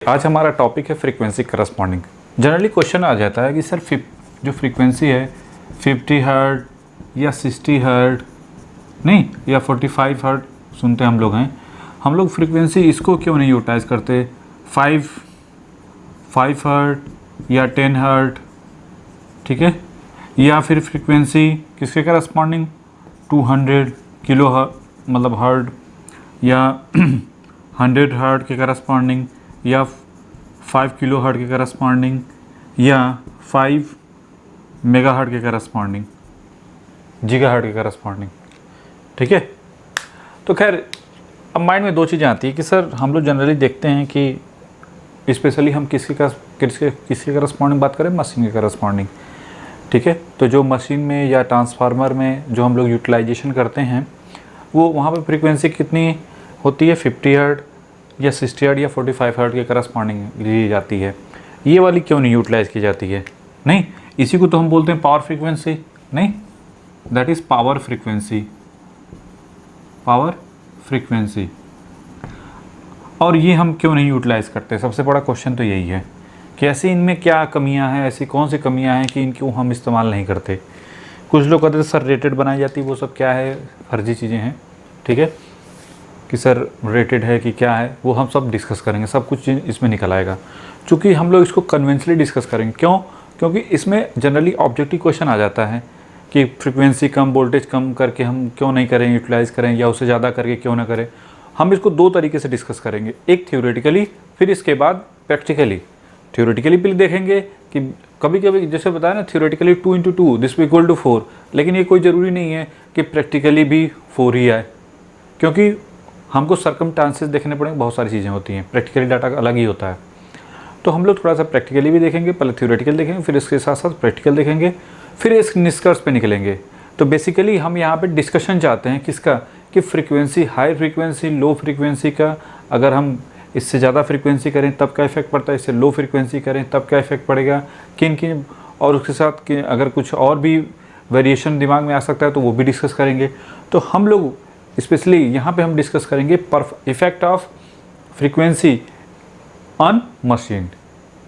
आज हमारा टॉपिक है फ्रीक्वेंसी करस्पॉन्डिंग। जनरली क्वेश्चन आ जाता है कि सर जो फ्रीक्वेंसी है 50 हर्ट या 60 हर्ट नहीं या 45 हर्ट सुनते हम लोग हैं, हम लोग फ्रीक्वेंसी इसको क्यों नहीं यूटिलाइज करते 5 हर्ट या 10 हर्ट, ठीक है, या फिर फ्रीक्वेंसी किसके करस्पॉन्डिंग 200 किलो मतलब हर्ट या 100 हर्ट के करस्पॉन्डिंग या 5 किलो हर्ट के करस्पॉन्डिंग या 5 मेगा हर्ट के करस्पॉन्डिंग, गीगा हर्ट के करस्पॉन्डिंग, ठीक है। तो खैर अब माइंड में दो चीज़ें आती है कि सर हम लोग जनरली देखते हैं कि स्पेशली हम किसके करस्पॉन्डिंग बात करें, मशीन के करस्पॉन्डिंग, ठीक है। तो जो मशीन में या ट्रांसफार्मर में जो हम लोग यूटिलाइजेशन करते हैं वो वहाँ पे फ्रीक्वेंसी कितनी होती है 50 हर्ट या 60 हर्ट या 45 हर्ट के करस्पॉन्डिंग ली जाती है। ये वाली क्यों नहीं यूटिलाइज की जाती है? नहीं, इसी को तो हम बोलते हैं पावर फ्रीक्वेंसी, नहीं, that is power frequency, power frequency. और ये हम क्यों नहीं यूटिलाइज करते? सबसे बड़ा क्वेश्चन तो यही है कि ऐसी इनमें क्या कमियां हैं, ऐसी कौन सी कमियां हैं कि इनको हम इस्तेमाल नहीं करते। कुछ लोग कहते हैं सर रेटेड बनाई जाती है, वो सब क्या है, फर्जी चीज़ें हैं, ठीक है, कि सर रेटेड है कि क्या है, वो हम सब डिस्कस करेंगे, सब कुछ इसमें निकल आएगा। चूँकि हम लोग इसको कन्वेंशनली डिस्कस करेंगे, क्यों? क्योंकि इसमें जनरली ऑब्जेक्टिव क्वेश्चन आ जाता है कि फ्रीक्वेंसी कम, वोल्टेज कम करके हम क्यों नहीं करें, यूटिलाइज़ करें, या उससे ज़्यादा करके क्यों ना करें। हम इसको दो तरीके से डिस्कस करेंगे, एक थ्योरेटिकली, फिर इसके बाद प्रैक्टिकली। थ्योरेटिकली भी देखेंगे कि कभी कभी जैसे बताया ना, थ्योरेटिकली 2 × 2 दिस = 4, लेकिन ये कोई ज़रूरी नहीं है कि प्रैक्टिकली भी 4 ही आए, क्योंकि हमको सर्कमस्टांसेस देखने पड़ेंगे, बहुत सारी चीज़ें होती हैं, प्रैक्टिकली डाटा अलग ही होता है। तो हम लोग थोड़ा सा प्रैक्टिकली भी देखेंगे, पहले थ्योरेटिकल देखेंगे, फिर इसके साथ साथ प्रैक्टिकल देखेंगे, फिर इस निष्कर्ष पे निकलेंगे। तो बेसिकली हम यहाँ पे डिस्कशन चाहते हैं किसका, कि फ्रीक्वेंसी, हाई फ्रीक्वेंसी, लो फ्रीक्वेंसी का, अगर हम इससे ज़्यादा फ्रीक्वेंसी करें तब क्या इफेक्ट पड़ता है, इससे लो फ्रीक्वेंसी करें तब क्या इफेक्ट पड़ेगा, किन किन, और उसके साथ कि अगर कुछ और भी वेरिएशन दिमाग में आ सकता है तो वो भी डिस्कस करेंगे। तो हम लोग स्पेशली यहाँ पे हम डिस्कस करेंगे effect of frequency on machine,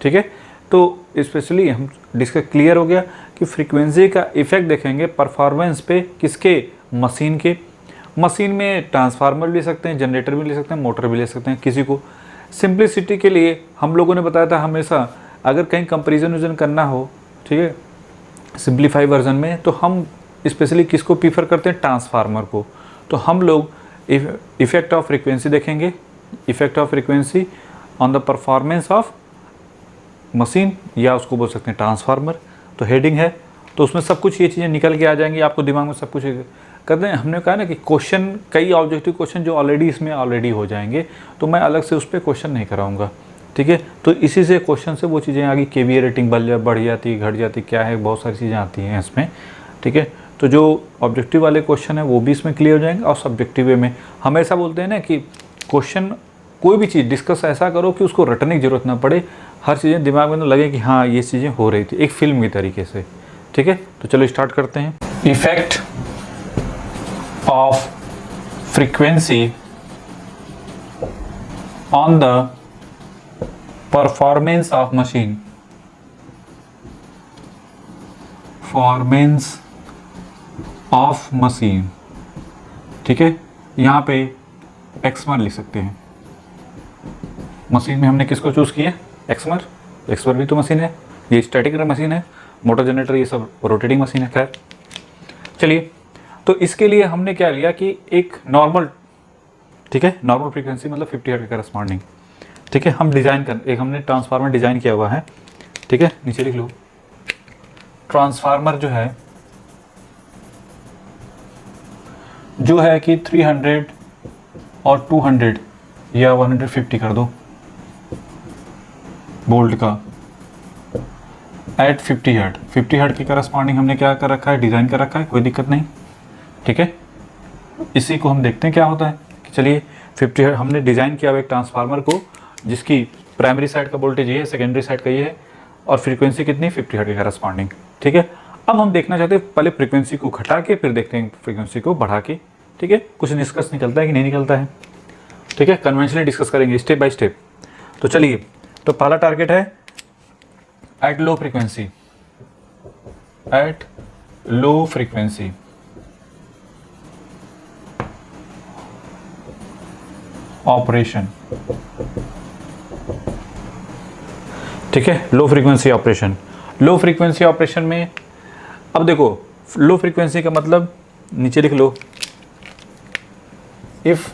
ठीक है। तो स्पेशली हम डिस्कस क्लियर हो गया कि फ्रीक्वेंसी का इफेक्ट देखेंगे परफॉर्मेंस पे, किसके, मशीन के। मशीन में ट्रांसफार्मर भी ले सकते हैं, जनरेटर भी ले सकते हैं, मोटर भी ले सकते हैं। किसी को सिंप्लिसिटी के लिए हम लोगों ने बताया था हमेशा अगर कहीं कंपेरिजन करना हो, ठीक है, सिंप्लीफाई वर्जन में, तो हम स्पेशली किसको प्रीफर करते हैं, ट्रांसफार्मर को। तो हम लोग इफेक्ट ऑफ फ्रीक्वेंसी देखेंगे, effect of frequency on the performance of machine, या उसको बोल सकते हैं ट्रांसफार्मर। तो हेडिंग है, तो उसमें सब कुछ ये चीज़ें निकल के आ जाएंगी, आपको दिमाग में सब कुछ करते हैं। हमने कहा ना कि क्वेश्चन, कई ऑब्जेक्टिव क्वेश्चन जो ऑलरेडी इसमें ऑलरेडी हो जाएंगे, तो मैं अलग से उस पर क्वेश्चन नहीं कराऊंगा, ठीक है। तो इसी से क्वेश्चन से वो चीज़ें आगे KVA रेटिंग बढ़ जाती, घट जाती, क्या है, बहुत सारी चीज़ें आती हैं इसमें, ठीक है। तो जो ऑब्जेक्टिव वाले क्वेश्चन है वो भी इसमें क्लियर हो जाएंगे। और सब्जेक्टिव वे में हम ऐसा बोलते हैं ना कि क्वेश्चन, कोई भी चीज़ डिस्कस ऐसा करो कि उसको रटने की ज़रूरत ना पड़े, हर चीज़ें दिमाग में लगे कि हाँ ये चीज़ें हो रही थी, एक फिल्म की तरीके से, ठीक है। तो चलो स्टार्ट करते हैं। Effect of frequency on the performance of machine, performance of machine, ठीक है। यहाँ पे एक्समर लिख सकते हैं। मशीन में हमने किसको चूज किया, एक्समर। एक्समर भी तो मशीन है, ये स्टैटिक मशीन है, मोटर जनरेटर ये सब रोटेटिंग मशीन है। खैर चलिए, तो इसके लिए हमने क्या लिया कि एक नॉर्मल, ठीक है, नॉर्मल फ्रीक्वेंसी मतलब 50 हर्ट्ज के करस्पॉन्डिंग, ठीक है। हम डिज़ाइन कर, एक हमने ट्रांसफार्मर डिज़ाइन किया हुआ है, ठीक है, नीचे लिख लो। ट्रांसफार्मर जो है कि 300 और 200 या 150 कर दो वोल्ट का एट 50 हर्ट। 50 हर्ट की करस्पॉन्डिंग हमने क्या कर रखा है, डिज़ाइन कर रखा है, कोई दिक्कत नहीं, ठीक है। इसी को हम देखते हैं क्या होता है कि चलिए 50 हर्ट हमने डिज़ाइन किया हुआ एक ट्रांसफार्मर को, जिसकी प्राइमरी साइड का वोल्टेज ये है, सेकेंडरी साइड का ये है, और फ्रीक्वेंसी कितनी, 50 हर्ट की करस्पॉन्डिंग, ठीक है। अब हम देखना चाहते हैं पहले फ्रीक्वेंसी को घटा के फिर देखते हैं फ्रीक्वेंसी को बढ़ा के, ठीक है। कुछ निष्कर्ष निकलता है कि नहीं निकलता है, ठीक है। कन्वेंशनली डिस्कस करेंगे स्टेप बाय स्टेप। तो चलिए तो पहला टारगेट है at low frequency, at low frequency operation, ठीक है, low frequency operation. Low frequency operation में अब देखो, लो फ्रीक्वेंसी का मतलब नीचे लिख लो, if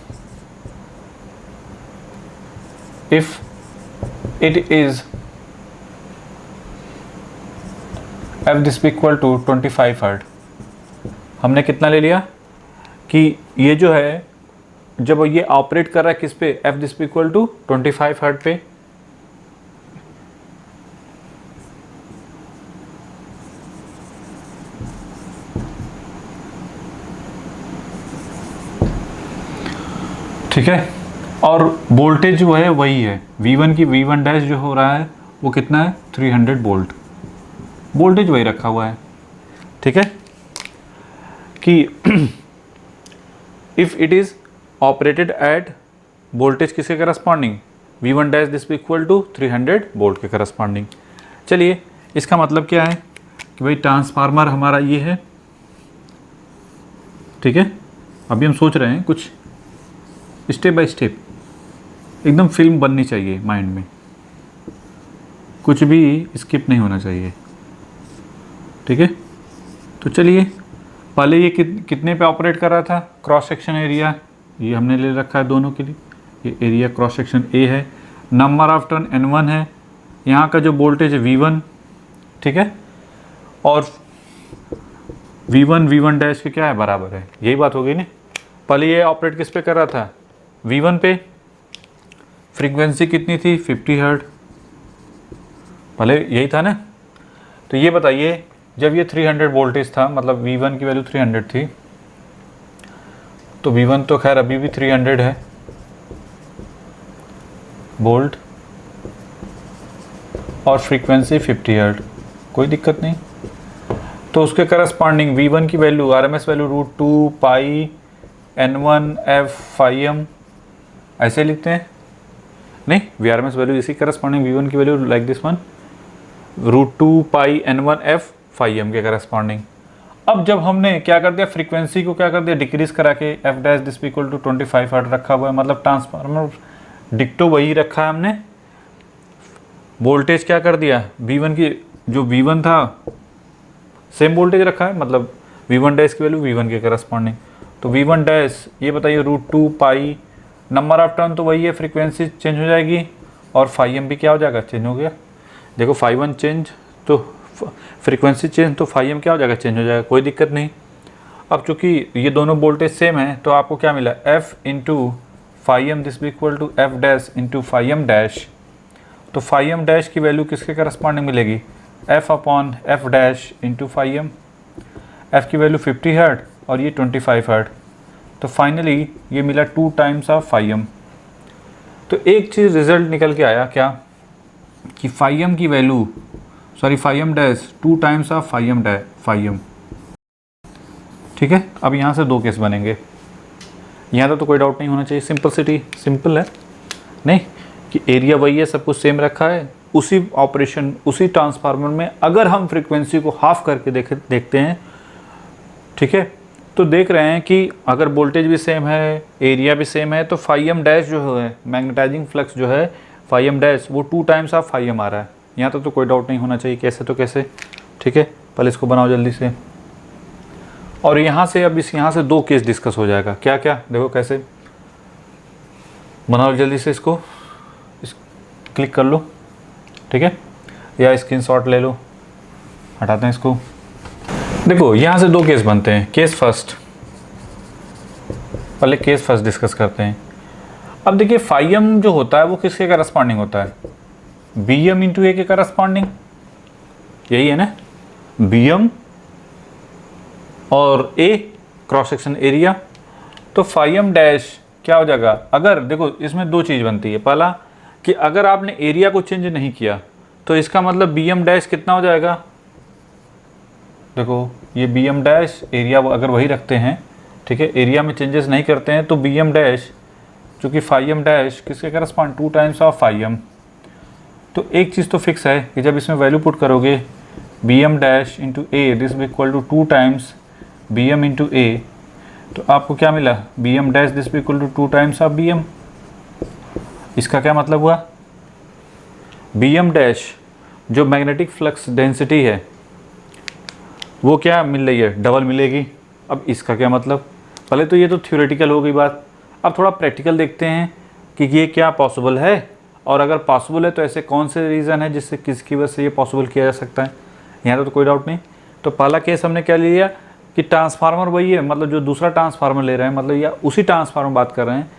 it is f this equal to 25 hertz. हमने कितना ले लिया कि ये जो है जब ये ऑपरेट कर रहा है किस पे, F this equal to 25 hertz पे, ठीक है, और वोल्टेज जो है वही है V1 की V1 डैश जो हो रहा है वो कितना है 300 वोल्ट, वोल्टेज वही रखा हुआ है, ठीक है, कि if it is operated at voltage किसके corresponding, V1 dash this equal to 300 volt के करस्पॉन्डिंग। चलिए इसका मतलब क्या है कि भाई ट्रांसफार्मर हमारा ये है, ठीक है। अभी हम सोच रहे हैं कुछ स्टेप बाय स्टेप, एकदम फिल्म बननी चाहिए माइंड में, कुछ भी स्किप नहीं होना चाहिए, ठीक है। तो चलिए पहले ये कितने पे ऑपरेट कर रहा था, क्रॉस सेक्शन एरिया ये हमने ले रखा है दोनों के लिए, ये एरिया क्रॉस सेक्शन ए है, नंबर ऑफ टर्न N1 है, यहाँ का जो वोल्टेज है V1, ठीक है, और V1 डैश के क्या है बराबर है, यही बात हो गई ना। पहले ये ऑपरेट किस पे कर रहा था, V1 पे, फ्रीक्वेंसी कितनी थी 50 हर्ट्ज, पहले यही था ना। तो ये बताइए जब ये 300 वोल्टेज था, मतलब V1 की वैल्यू 300 थी, तो V1 तो खैर अभी भी 300 है वोल्ट, और फ्रीक्वेंसी 50 हर्ट्ज, कोई दिक्कत नहीं। तो उसके करस्पॉन्डिंग V1 की वैल्यू RMS वैल्यू √2 पाई N1 F phi m, ऐसे लिखते हैं नहीं, VRMS वैल्यू इसी करस्पॉन्डिंग V1 की value like this one, √2 pi N1 F phi m के करस्पॉन्डिंग। अब जब हमने क्या कर दिया, फ्रीक्वेंसी को क्या कर दिया डिक्रीज करा के, F dash this equal to 25 hertz रखा हुआ है, मतलब ट्रांसफार्मर डिक्टो वही रखा है हमने, वोल्टेज क्या कर दिया V1 की, जो V1 था सेम वोल्टेज रखा है, मतलब V1 डैश की वैल्यू V1 के करस्पॉन्डिंग। तो V1 डैश ये बताइए √2 पाई, नंबर ऑफ टर्न तो वही है, फ्रीक्वेंसी चेंज हो जाएगी, और phi m भी क्या हो जाएगा, चेंज हो गया। देखो phi 1 चेंज तो फ्रीक्वेंसी चेंज, तो phi m क्या हो जाएगा, चेंज हो जाएगा, कोई दिक्कत नहीं। अब चूंकि ये दोनों वोल्टेज सेम है तो आपको क्या मिला, F into phi m this equal to F dash into phi m dash. तो phi m डैश की वैल्यू किसके करस्पॉन्डिंग मिलेगी, F upon F dash into phi m। F की वैल्यू 50 हर्ट्ज और ये 25 हर्ट्ज, तो फाइनली ये मिला 2 टाइम्स ऑफ phi m। तो एक चीज़ रिजल्ट निकल के आया क्या, कि phi m की value, sorry phi m dash 2 times of phi m, ठीक है। अब यहाँ से 2 केस बनेंगे, यहाँ तो कोई डाउट नहीं होना चाहिए, सिंपल है नहीं, कि एरिया वही है, सब कुछ सेम रखा है, उसी ऑपरेशन उसी ट्रांसफार्मर में अगर हम फ्रीक्वेंसी को हाफ करके देखते हैं, ठीक है, तो देख रहे हैं कि अगर वोल्टेज भी सेम है, एरिया भी सेम है, तो phi m डैश जो है, मैग्नेटाइजिंग फ्लक्स जो है phi m डैश, वो 2 टाइम्स ऑफ phi m आ रहा है। यहाँ तो कोई डाउट नहीं होना चाहिए, कैसे तो कैसे, ठीक है। पहले इसको बनाओ जल्दी से, और यहाँ से अब यहाँ से 2 केस डिस्कस हो जाएगा, क्या क्या देखो कैसे बनाओ जल्दी से, इसको क्लिक कर लो, ठीक है, या स्क्रीनशॉट ले लो, हटाते हैं इसको। देखो यहाँ से 2 केस बनते हैं, केस फर्स्ट, पहले केस फर्स्ट डिस्कस करते हैं। अब देखिए phi m जो होता है वो किसके करस्पॉन्डिंग होता है, Bm इंटू ए के करस्पॉन्डिंग, यही है ना, Bm और A क्रॉस सेक्शन एरिया। तो phi m डैश क्या हो जाएगा, अगर देखो इसमें 2 चीज़ बनती है, पहला कि अगर आपने एरिया को चेंज नहीं किया तो इसका मतलब Bm डैश कितना हो जाएगा, देखो ये Bm डैश एरिया अगर वही रखते हैं, ठीक है, एरिया में चेंजेस नहीं करते हैं, तो Bm डैश चूँकि phi m डैश किसके correspond 2 times of phi m, तो एक चीज़ तो फिक्स है कि जब इसमें वैल्यू पुट करोगे B M dash into A this B equal to 2 times B M into A, तो आपको क्या मिला, B M dash this B equal to 2 times of B M. इसका क्या मतलब हुआ, बी एम डैश जो मैग्नेटिक फ्लक्स डेंसिटी है वो क्या मिल रही है, डबल मिलेगी। अब इसका क्या मतलब, पहले तो ये तो थ्योरेटिकल हो गई बात, अब थोड़ा प्रैक्टिकल देखते हैं कि ये क्या पॉसिबल है, और अगर पॉसिबल है तो ऐसे कौन से रीज़न है जिससे किसकी वजह से ये पॉसिबल किया जा सकता है। यहाँ तो कोई डाउट नहीं। तो पहला केस हमने क्या लिया कि ट्रांसफार्मर वही है, मतलब जो दूसरा ट्रांसफार्मर ले रहे हैं, मतलब या उसी ट्रांसफार्मर बात कर रहे हैं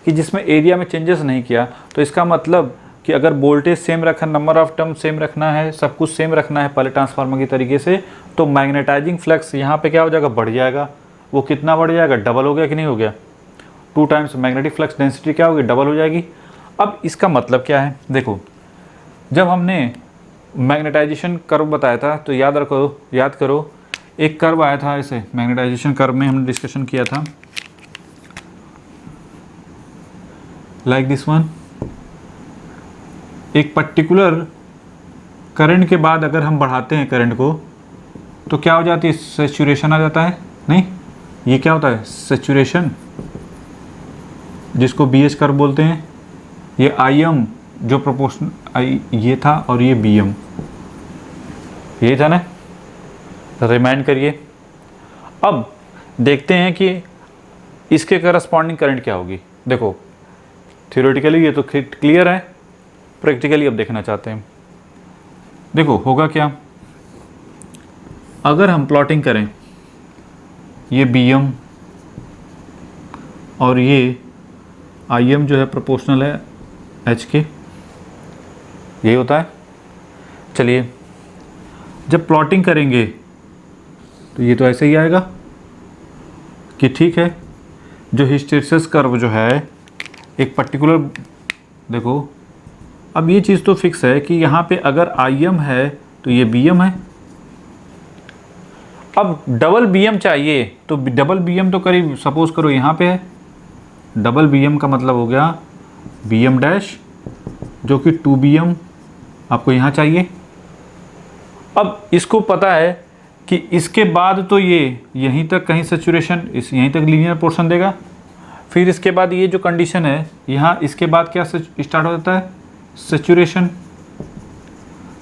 कि जिसमें एरिया में चेंजेस नहीं किया। तो इसका मतलब कि अगर वोल्टेज सेम रखा, नंबर ऑफ टर्म सेम रखना है, सब कुछ सेम रखना है पहले ट्रांसफार्मर की तरीके से, तो मैग्नेटाइजिंग फ्लक्स यहाँ पे क्या हो जाएगा, बढ़ जाएगा। वो कितना बढ़ जाएगा, डबल हो गया कि नहीं हो गया, 2 टाइम्स मैग्नेटिक फ्लक्स डेंसिटी क्या होगी, डबल हो जाएगी। अब इसका मतलब क्या है, देखो जब हमने मैग्नेटाइजेशन कर्व बताया था तो याद करो एक कर्व आया था ऐसे, मैग्नेटाइजेशन कर्व में हमने डिस्कशन किया था लाइक दिस वन। एक पर्टिकुलर करंट के बाद अगर हम बढ़ाते हैं करंट को तो क्या हो जाती है, सैचुरेशन आ जाता है। नहीं, ये क्या होता है, सैचुरेशन, जिसको बी एच कर्व बोलते हैं। ये आई एम जो प्रोपोर्शन आई ये था और ये बी एम यही था ना, रिमाइंड करिए। अब देखते हैं कि इसके करस्पॉन्डिंग करंट क्या होगी। देखो थ्योरेटिकली ये तो क्लियर है, प्रैक्टिकली अब देखना चाहते हैं। देखो होगा क्या, अगर हम प्लॉटिंग करें ये बी एम और ये आई एम जो है प्रोपोर्शनल है एच के, यही होता है। चलिए जब प्लॉटिंग करेंगे तो ये तो ऐसे ही आएगा कि ठीक है, जो हिस्टेरिसिस कर्व जो है एक पर्टिकुलर, देखो अब ये चीज़ तो फिक्स है कि यहाँ पे अगर आई एम है तो ये बी एम है। अब डबल बी एम चाहिए तो डबल बी एम तो करीब सपोज करो यहाँ पे है, डबल बी एम का मतलब हो गया बी एम डैश जो कि 2 बी एम आपको यहाँ चाहिए। अब इसको पता है कि इसके बाद तो ये यहीं तक कहीं सैचुरेशन, इस यहीं तक लीनियर पोर्शन देगा। फिर इसके बाद ये जो कंडीशन है यहाँ, इसके बाद क्या स्टार्ट हो जाता है, सैचुरेशन।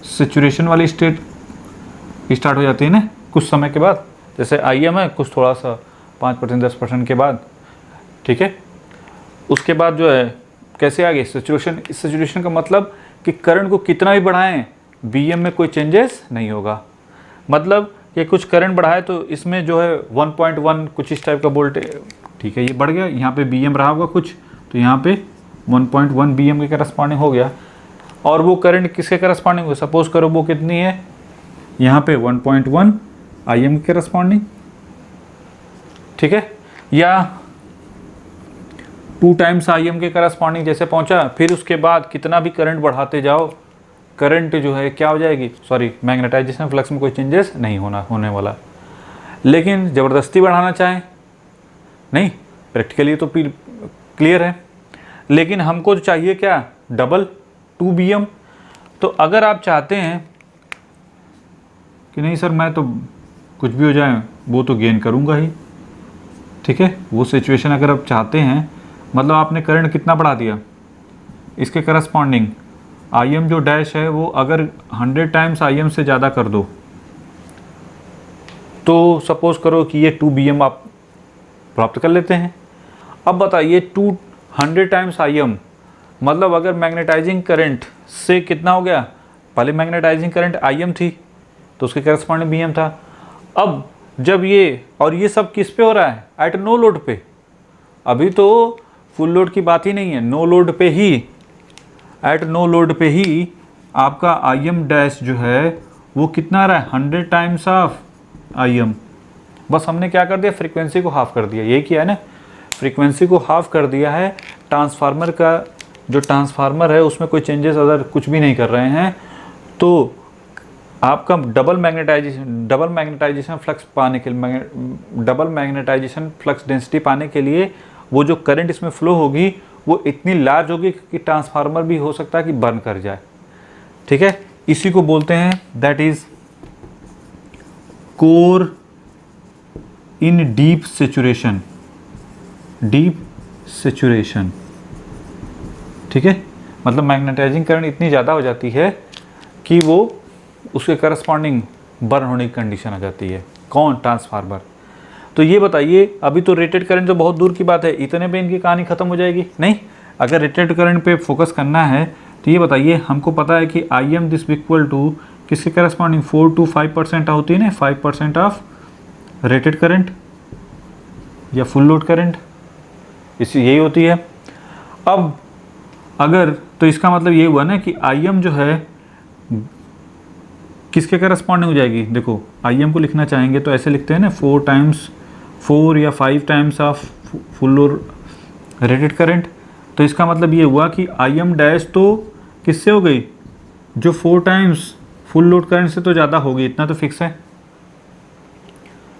सैचुरेशन वाली स्टेट स्टार्ट हो जाती है ना कुछ समय के बाद, जैसे आई एम है कुछ थोड़ा सा 5% 10% के बाद, ठीक है। उसके बाद जो है कैसे आगे सैचुरेशन। इस सैचुरेशन का मतलब कि करंट को कितना भी बढ़ाएं बी एम में कोई चेंजेस नहीं होगा। मतलब कि कुछ करंट बढ़ाए तो इसमें जो है 1.1 कुछ इस टाइप का वोल्टेज, ठीक है, ये बढ़ गया, यहाँ पे बी एम रहा होगा कुछ, तो यहाँ पे 1.1 बी एम के करस्पॉन्डिंग हो गया। और वो करंट किसके करस्पॉन्डिंग हो, सपोज करो वो कितनी है, यहाँ पे 1.1 आई एम के करस्पॉन्डिंग, ठीक है, या 2 टाइम्स आई एम के करस्पॉन्डिंग जैसे पहुँचा। फिर उसके बाद कितना भी करंट बढ़ाते जाओ, करंट जो है क्या हो जाएगी, सॉरी मैग्नेटाइजेशन फ्लक्स में कोई चेंजेस नहीं होने वाला। लेकिन ज़बरदस्ती बढ़ाना चाहें नहीं, प्रैक्टिकली तो क्लियर है। लेकिन हमको चाहिए क्या, डबल 2 बी एम। तो अगर आप चाहते हैं कि नहीं सर मैं तो कुछ भी हो जाए वो तो गेन करूँगा ही, ठीक है, वो सिचुएशन अगर आप चाहते हैं, मतलब आपने करंट कितना बढ़ा दिया, इसके करस्पॉन्डिंग आई एम जो डैश है वो अगर 100 टाइम्स आई एम से ज़्यादा कर दो तो सपोज करो कि ये 2 बी एम आप प्राप्त कर लेते हैं। अब बताइए 200 टाइम्स आई एम मतलब अगर मैग्नेटाइजिंग करंट से कितना हो गया, पहले मैग्नेटाइजिंग करंट आई एम थी तो उसके करस्पॉन्डिंग बी एम था। अब जब ये और ये सब किस पे हो रहा है, एट नो लोड पे, अभी तो फुल लोड की बात ही नहीं है, नो लोड पे ही, एट नो लोड पे ही आपका आई एम डैश जो है वो कितना आ रहा है, 100 टाइम्स ऑफ आई एम। बस हमने क्या कर दिया, फ्रीक्वेंसी को हाफ कर दिया, यही किया है ना, फ्रीक्वेंसी को हाफ कर दिया है। ट्रांसफार्मर का जो ट्रांसफार्मर है उसमें कोई चेंजेस अगर कुछ भी नहीं कर रहे हैं तो आपका डबल मैग्नेटाइजेशन फ्लक्स पाने के लिए, डबल मैग्नेटाइजेशन फ्लक्स डेंसिटी पाने के लिए वो जो करंट इसमें फ्लो होगी वो इतनी लार्ज होगी कि ट्रांसफार्मर भी हो सकता है कि बर्न कर जाए। ठीक है, इसी को बोलते हैं that is core in deep saturation, deep saturation. ठीक है, मतलब मैग्नेटाइजिंग करंट इतनी ज़्यादा हो जाती है कि वो उसके करस्पॉन्डिंग बर्न होने की कंडीशन आ जाती है। कौन? ट्रांसफार्मर। तो ये बताइए, अभी तो रेटेड करंट तो बहुत दूर की बात है, इतने पे इनकी कहानी ख़त्म हो जाएगी? नहीं, अगर रेटेड करंट पे फोकस करना है तो ये बताइए, हमको पता है कि I M this equal to किसके करस्पॉन्डिंग 4 to 5% होती है ना, 5% ऑफ रेटेड करंट या फुल लोड करंट, इसी यही होती है। अब अगर तो इसका मतलब ये हुआ ना कि आई एम जो है किसके करस्पॉन्डिंग हो जाएगी। देखो आई एम को लिखना चाहेंगे तो ऐसे लिखते हैं ना, 4 या 5 times of full load rated current. तो इसका मतलब ये हुआ कि आई एम डैश तो किससे हो गई, जो 4 टाइम्स फुल लोड करंट से तो ज़्यादा होगी, इतना तो फिक्स है।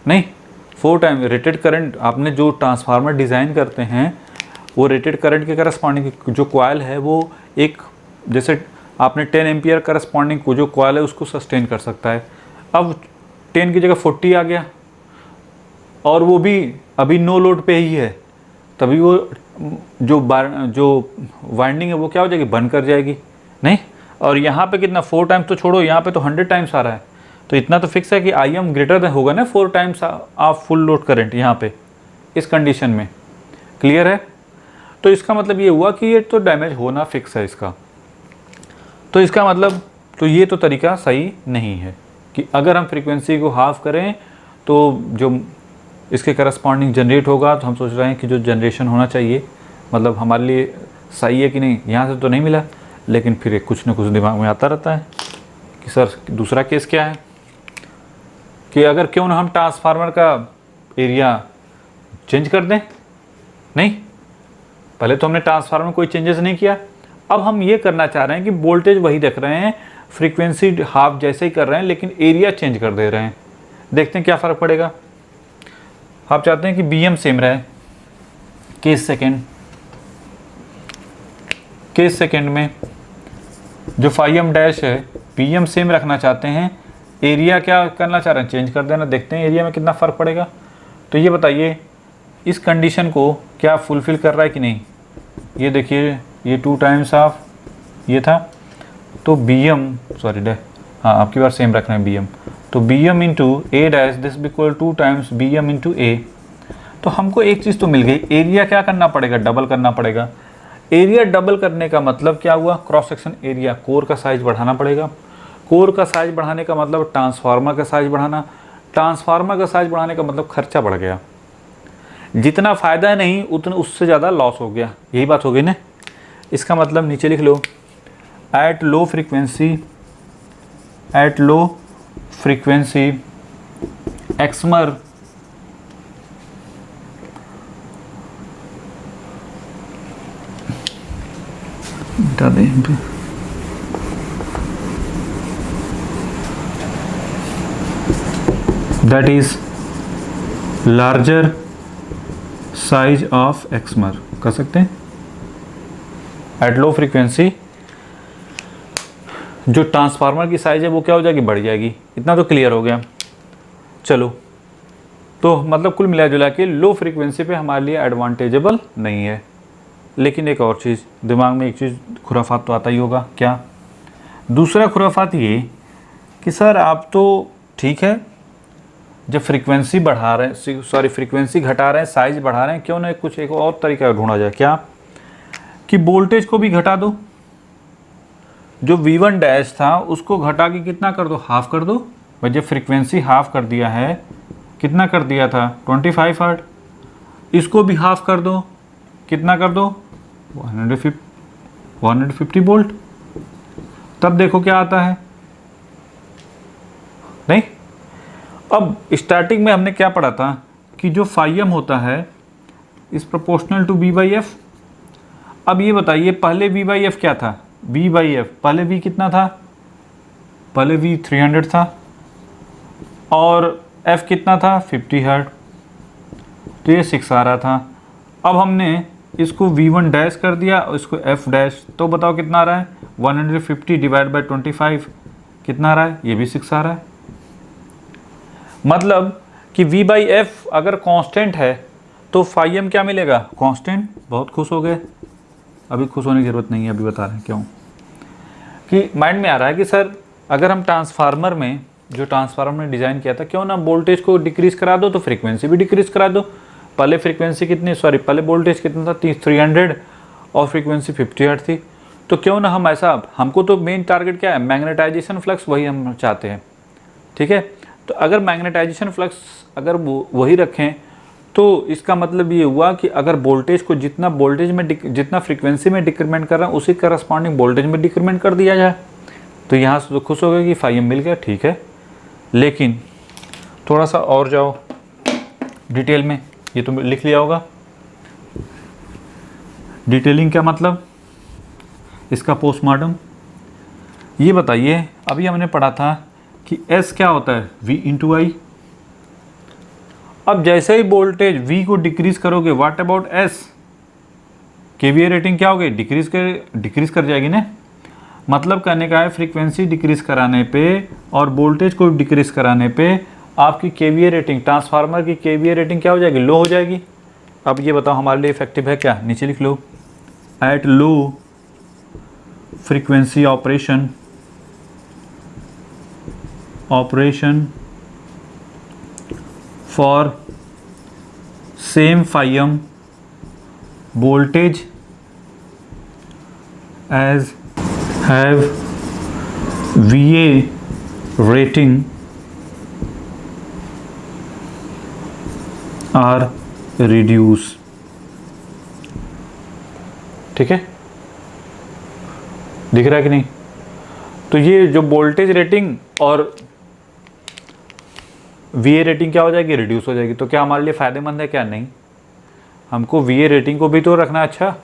नहीं, 4 टाइम रेटेड करंट, आपने जो ट्रांसफार्मर डिज़ाइन करते हैं वो रेटेड करंट के करस्पॉन्डिंग जो कॉइल है वो एक, जैसे आपने 10 एम्पियर करस्पॉन्डिंग को जो कॉइल है उसको सस्टेन कर सकता है। अब 10 की जगह 40 आ गया और वो भी अभी नो लोड पे ही है, तभी वो जो वाइंडिंग है वो क्या हो जाएगी, बंद कर जाएगी। नहीं, और यहाँ पे कितना, 4 टाइम्स तो छोड़ो, यहाँ पे तो 100 टाइम्स आ रहा है, तो इतना तो फिक्स है कि आई एम ग्रेटर देन होगा ना 4 times of full load current यहाँ पे, इस कंडीशन में। क्लियर है? तो इसका मतलब ये हुआ कि ये तो डैमेज होना फिक्स है इसका। तो इसका मतलब, तो ये तो तरीका सही नहीं है कि अगर हम फ्रीक्वेंसी को हाफ करें तो जो इसके करस्पॉन्डिंग जनरेट होगा, तो हम सोच रहे हैं कि जो जनरेशन होना चाहिए मतलब हमारे लिए सही है कि नहीं, यहाँ से तो नहीं मिला, लेकिन फिर कुछ ना कुछ दिमाग में आता रहता है कि सर दूसरा केस क्या है कि अगर क्यों ना हम ट्रांसफार्मर का एरिया चेंज कर दें। नहीं, पहले तो हमने ट्रांसफार्मर में कोई चेंजेस नहीं किया, अब हम ये करना चाह रहे हैं कि वोल्टेज वही रख रहे हैं, फ्रीक्वेंसी हाफ जैसे ही कर रहे हैं, लेकिन एरिया चेंज कर दे रहे हैं। देखते हैं क्या फ़र्क पड़ेगा। आप चाहते हैं कि बीएम सेम रहे, केस सेकेंड में जो 5m डैश है बीएम सेम रखना चाहते हैं, एरिया क्या करना चाह रहे हैं, चेंज कर देना। देखते हैं एरिया में कितना फ़र्क पड़ेगा। तो ये बताइए इस कंडीशन को क्या फुलफ़िल कर रहा है कि नहीं। ये देखिए, ये 2 टाइम्स ऑफ ये था, तो BM सॉरी डे, हाँ आपकी बार सेम रखना है BM, तो BM into A dash this equal 2 times BM into A. तो हमको एक चीज़ तो मिल गई, एरिया क्या करना पड़ेगा, डबल करना पड़ेगा। एरिया डबल करने का मतलब क्या हुआ, क्रॉस सेक्शन एरिया, कोर का साइज बढ़ाना पड़ेगा। कोर का साइज बढ़ाने का मतलब ट्रांसफार्मर का साइज बढ़ाना, ट्रांसफार्मर का साइज बढ़ाने का मतलब खर्चा बढ़ गया। जितना फ़ायदा नहीं उतना उससे ज़्यादा लॉस हो गया, यही बात हो गई ना। इसका मतलब नीचे लिख लो, एट लो फ्रीक्वेंसी एक्समर बता दें that is larger size of xmer कर सकते हैं। एट लो फ्रीक्वेंसी जो ट्रांसफार्मर की साइज़ है वो क्या हो जाएगी, बढ़ जाएगी। इतना तो क्लियर हो गया। चलो, तो मतलब कुल मिला जुला के लो फ्रीक्वेंसी पे हमारे लिए एडवांटेजेबल नहीं है। लेकिन एक और चीज़ दिमाग में, एक चीज़ खुराफात तो आता ही होगा। क्या? दूसरा खुराफात ये कि सर आप तो ठीक है जब फ्रीक्वेंसी बढ़ा रहे हैं, सॉरी फ्रीक्वेंसी घटा रहे हैं, साइज बढ़ा रहे हैं, क्यों ना कुछ एक और तरीका ढूंढा जाए। क्या? कि वोल्टेज को भी घटा दो, जो V1 डैश था उसको घटा के कितना कर दो, हाफ कर दो। भाई जब फ्रीक्वेंसी हाफ कर दिया है, कितना कर दिया था, 25 हर्ट्ज, इसको भी हाफ कर दो, कितना कर दो, 150 वोल्ट। तब देखो क्या आता है। नहीं, अब स्टार्टिंग में हमने क्या पढ़ा था कि जो φm होता है इज प्रोपोर्शनल टू V/F। अब ये बताइए पहले V/F क्या था, V/F पहले V कितना था, पहले V 300 था और F कितना था 50 हर्ट्ज, तो ये 6 आ रहा था। अब हमने इसको V1 डैश कर दिया और इसको F डैश, तो बताओ कितना आ रहा है, 150 डिवाइड बाई 25 कितना आ रहा है, ये भी 6 आ रहा है। मतलब कि V बाई एफ अगर कांस्टेंट है तो फाई एम क्या मिलेगा, कांस्टेंट। बहुत खुश हो गए, अभी खुश होने की ज़रूरत नहीं है, अभी बता रहे हैं क्यों। कि माइंड में आ रहा है कि सर अगर हम ट्रांसफार्मर में, जो ट्रांसफार्मर ने डिज़ाइन किया था, क्यों ना वोल्टेज को डिक्रीज़ करा दो तो फ्रीक्वेंसी भी डिक्रीज़ करा दो। पहले फ्रीक्वेंसी कितनी, सॉरी पहले वोल्टेज कितना था, 300 और फ्रीक्वेंसी 50 हर्ट्ज थी। तो क्यों ना हम ऐसा, हमको तो मेन टारगेट क्या है, मैग्नेटाइजेशन फ्लक्स, वही हम चाहते हैं, ठीक है। तो अगर मैग्नेटाइजेशन फ्लक्स अगर वही रखें तो इसका मतलब ये हुआ कि अगर वोल्टेज को जितना वोल्टेज में जितना फ्रीक्वेंसी में डिक्रीमेंट कर रहा है उसी करस्पॉन्डिंग वोल्टेज में डिक्रीमेंट कर दिया जाए, तो यहाँ से तो खुश हो गए कि फाई एम मिल गया, ठीक है। लेकिन थोड़ा सा और जाओ डिटेल में, ये तो लिख लिया होगा। डिटेलिंग क्या मतलब, इसका पोस्टमार्टम। ये बताइए, अभी हमने पढ़ा था कि S क्या होता है, V इंटू आई। अब जैसे ही वोल्टेज V को डिक्रीज करोगे, what about S, KVA rating क्या होगी, डिक्रीज कर जाएगी ना। मतलब कहने का है फ्रीक्वेंसी डिक्रीज कराने पे और वोल्टेज को डिक्रीज कराने पे आपकी KVA रेटिंग, ट्रांसफार्मर की KVA रेटिंग क्या हो जाएगी, लो हो जाएगी। अब ये बताओ हमारे लिए इफेक्टिव है क्या, नीचे लिख लो, at low frequency operation for same phi m voltage as have VA rating are reduce, ठीक है, दिख रहा है कि नहीं। तो ये जो वोल्टेज रेटिंग और VA रेटिंग क्या हो जाएगी, रिड्यूस हो जाएगी। तो क्या हमारे लिए फ़ायदेमंद है क्या, नहीं। हमको VA रेटिंग को भी तो रखना है अच्छा।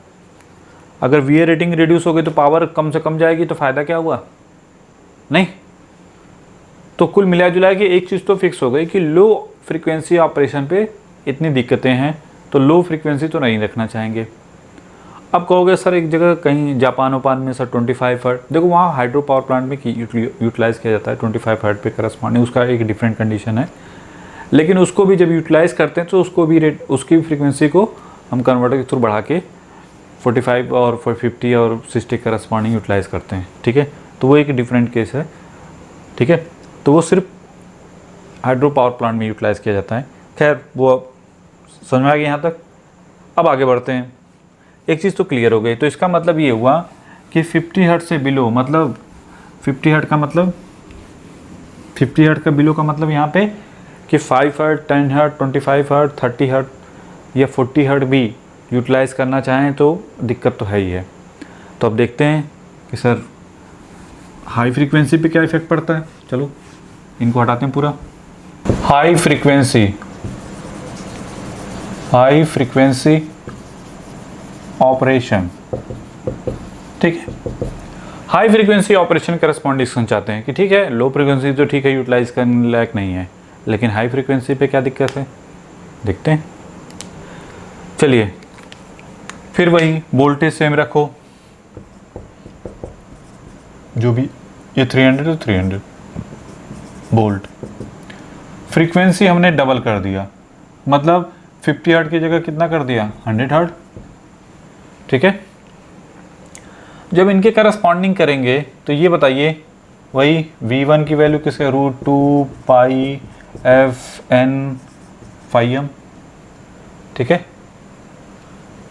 अगर VA रेटिंग रिड्यूस हो गई तो पावर कम से कम जाएगी, तो फ़ायदा क्या हुआ, नहीं। तो कुल मिला जुला के एक चीज़ तो फिक्स हो गई कि लो फ्रीक्वेंसी ऑपरेशन पे इतनी दिक्कतें हैं, तो लो फ्रीक्वेंसी तो नहीं रखना चाहेंगे। अब कहोगे सर एक जगह कहीं जापान ओपान में सर 25 हर्ट्ज, देखो वहाँ हाइड्रो पावर प्लांट में यूटिलाइज़ किया जाता है 25 हर्ट्ज पे करस्पॉन्डिंग, उसका एक डिफरेंट कंडीशन है। लेकिन उसको भी जब यूटिलाइज़ करते हैं तो उसको भी उसकी फ्रीक्वेंसी को हम कन्वर्टर के थ्रू बढ़ा के 45 और 50 और 60 करस्पॉन्डिंग यूटिलाइज़ करते हैं, ठीक है। तो वो एक डिफरेंट केस है, ठीक है। तो वो सिर्फ हाइड्रो पावर प्लांट में यूटिलाइज़ किया जाता है। खैर वो समझ में आ गया यहाँ तक। अब आगे बढ़ते हैं। एक चीज़ तो क्लियर हो गई, तो इसका मतलब ये हुआ कि 50 हर्ट्ज से बिलो, मतलब 50 हर्ट्ज का मतलब 50 हर्ट्ज का बिलो का मतलब यहाँ पे कि 5 हर्ट्ज, 10 हर्ट्ज, 25 हर्ट्ज, 30 हर्ट्ज या 40 हर्ट्ज भी यूटिलाइज़ करना चाहें तो दिक्कत तो है ही है। तो अब देखते हैं कि सर हाई फ्रीक्वेंसी पे क्या इफेक्ट पड़ता है। चलो इनको हटाते हैं पूरा। हाई फ्रीक्वेंसी ऑपरेशन, ठीक है। हाई फ्रीक्वेंसी ऑपरेशन करस्पॉन्डिंग चाहते हैं कि ठीक है लो फ्रीक्वेंसी तो ठीक है यूटिलाइज करने लायक नहीं है, लेकिन हाई फ्रीक्वेंसी पे क्या दिक्कत है, देखते हैं। चलिए फिर वही वोल्टेज सेम रखो, जो भी ये 300 तो 300 वोल्ट। फ्रीक्वेंसी हमने डबल कर दिया, मतलब 50 हर्ट्ज की जगह कितना कर दिया, 100 हर्ट्ज, ठीक है। जब इनके करस्पॉन्डिंग करेंगे तो ये बताइए वही V1 की वैल्यू किसके, √2 पाई FN फाई एम, ठीक है।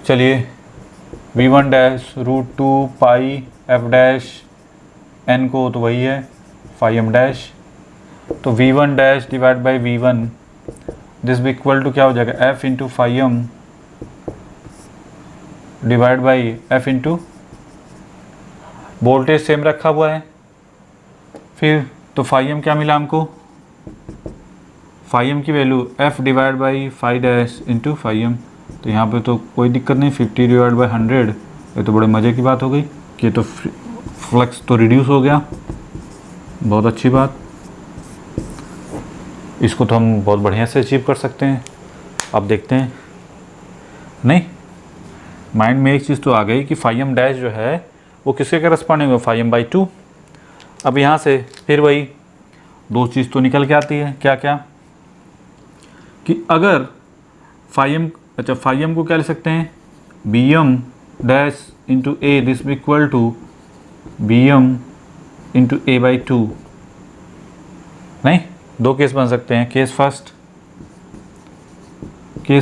चलिए V1 डैश √2 पाई F डैश N को तो वही है फाई एम डैश, तो V1 dash divide by V1 this भी इक्वल टू क्या हो जाएगा, F into phi M divide by F into voltage same रखा हुआ है। फिर तो फाई एम क्या मिला हमको, फाई एम की value F divide by phi dash into phi M. तो यहाँ पे तो कोई दिक्कत नहीं, 50 डिवाइड बाई 100, ये तो बड़े मज़े की बात हो गई कि तो फ्लक्स तो रिड्यूस हो गया, बहुत अच्छी बात। इसको तो हम बहुत बढ़िया से अचीव कर सकते हैं। अब देखते हैं, नहीं माइंड में एक चीज़ तो आ गई कि फाई एम डैश जो है वो किसके करस्पॉन्डिंग है, फाई एम बाई 2। अब यहाँ से फिर वही दो चीज़ तो निकल के आती है, क्या क्या, कि अगर फाई एम, अच्छा फाई एम को क्या लिख सकते हैं, B M dash into A, this भी equal to B M into A by 2। नहीं, दो केस बन सकते हैं। केस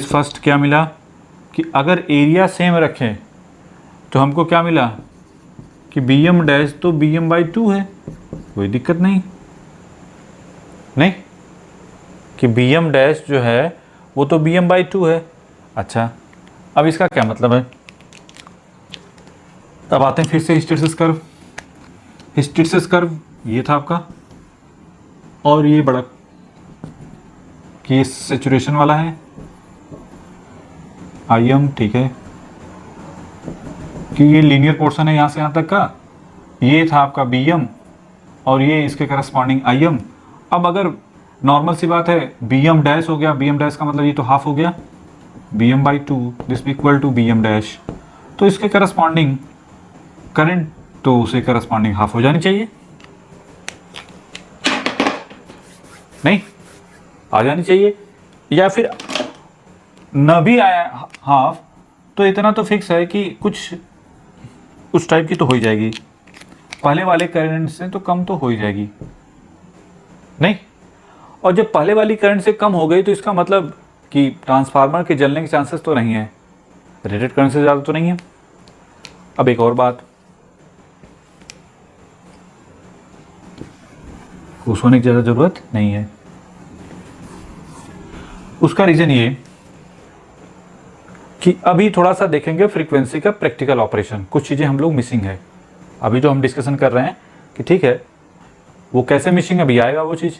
फर्स्ट क्या मिला कि अगर एरिया सेम रखें तो हमको क्या मिला कि बी एम डैश तो बी एम बाई 2 है, कोई दिक्कत नहीं, नहीं कि बी एम डैश जो है वो तो बी एम बाई 2 है। अच्छा, अब इसका क्या मतलब है, अब आते हैं फिर से हिस्टैरिसीस कर्व। हिस्टैरिसीस कर्व ये था आपका, और ये बड़ा केस सैचुरेशन वाला है आई एम, ठीक है, कि ये लीनियर पोर्शन है यहाँ से यहाँ तक का, ये था आपका बी एम और ये इसके करस्पॉन्डिंग आई एम। अब अगर नॉर्मल सी बात है, बी एम डैश हो गया, बी एम डैश का मतलब ये तो हाफ हो गया, बी एम बाई 2 दिस भी equal to B M dash, तो इसके करस्पॉन्डिंग करंट तो उसे करस्पॉन्डिंग हाफ हो जानी चाहिए, नहीं आ जानी चाहिए, या फिर न भी आया हाफ तो इतना तो फिक्स है कि कुछ उस टाइप की तो हो ही जाएगी, पहले वाले करंट से तो कम तो हो ही जाएगी, नहीं। और जब पहले वाली करंट से कम हो गई तो इसका मतलब कि ट्रांसफार्मर के जलने के चांसेस तो नहीं है, रेटेड करंट से ज़्यादा तो नहीं है। अब एक और बात, खुश होने की ज़्यादा ज़रूरत नहीं है। उसका रीज़न ये कि अभी थोड़ा सा देखेंगे फ्रीक्वेंसी का प्रैक्टिकल ऑपरेशन, कुछ चीज़ें हम लोग मिसिंग है। अभी जो हम डिस्कशन कर रहे हैं कि ठीक है वो कैसे मिसिंग, अभी आएगा वो चीज़।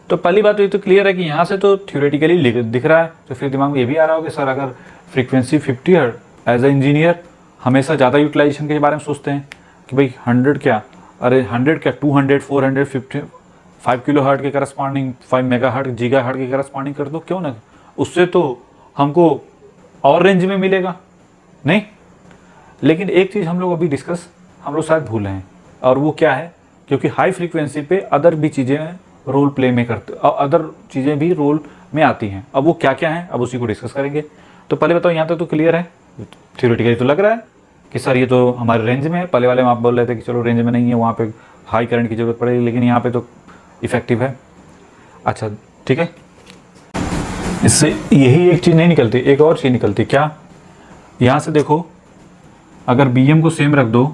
तो पहली बात ये तो क्लियर है कि यहाँ से तो थ्योरेटिकली दिख रहा है, तो फिर दिमाग में ये भी आ रहा होगा कि सर अगर frequency 50 hertz, as a engineer हमेशा ज़्यादा यूटिलाइजेशन के बारे में सोचते हैं कि भाई 100 क्या, अरे 100 क्या, 200, 400, 50, 5 किलो हर्ट्ज के corresponding 5 mega hertz, giga hertz के करस्पॉन्डिंग कर दो, क्यों ना, उससे तो हमको और रेंज में मिलेगा, नहीं। लेकिन एक चीज़ हम लोग अभी डिस्कस हम लोग शायद भूल हैं, और वो क्या है, क्योंकि हाई फ्रीक्वेंसी पे अदर भी चीज़ें रोल प्ले में करते, और अदर चीज़ें भी रोल में आती हैं। अब वो क्या क्या है, अब उसी को डिस्कस करेंगे। तो पहले बताओ, यहाँ तक तो क्लियर है, थ्योरेटिकली तो लग रहा है कि सर ये तो हमारे रेंज में है। पहले वाले में आप बोल रहे थे कि चलो रेंज में नहीं है, वहाँ पे हाई करंट की ज़रूरत पड़ेगी, लेकिन यहाँ पे तो इफेक्टिव है। अच्छा ठीक है, इससे यही एक चीज़ नहीं निकलती, एक और चीज़ निकलती, क्या, यहाँ से देखो अगर बी एम को सेम रख दो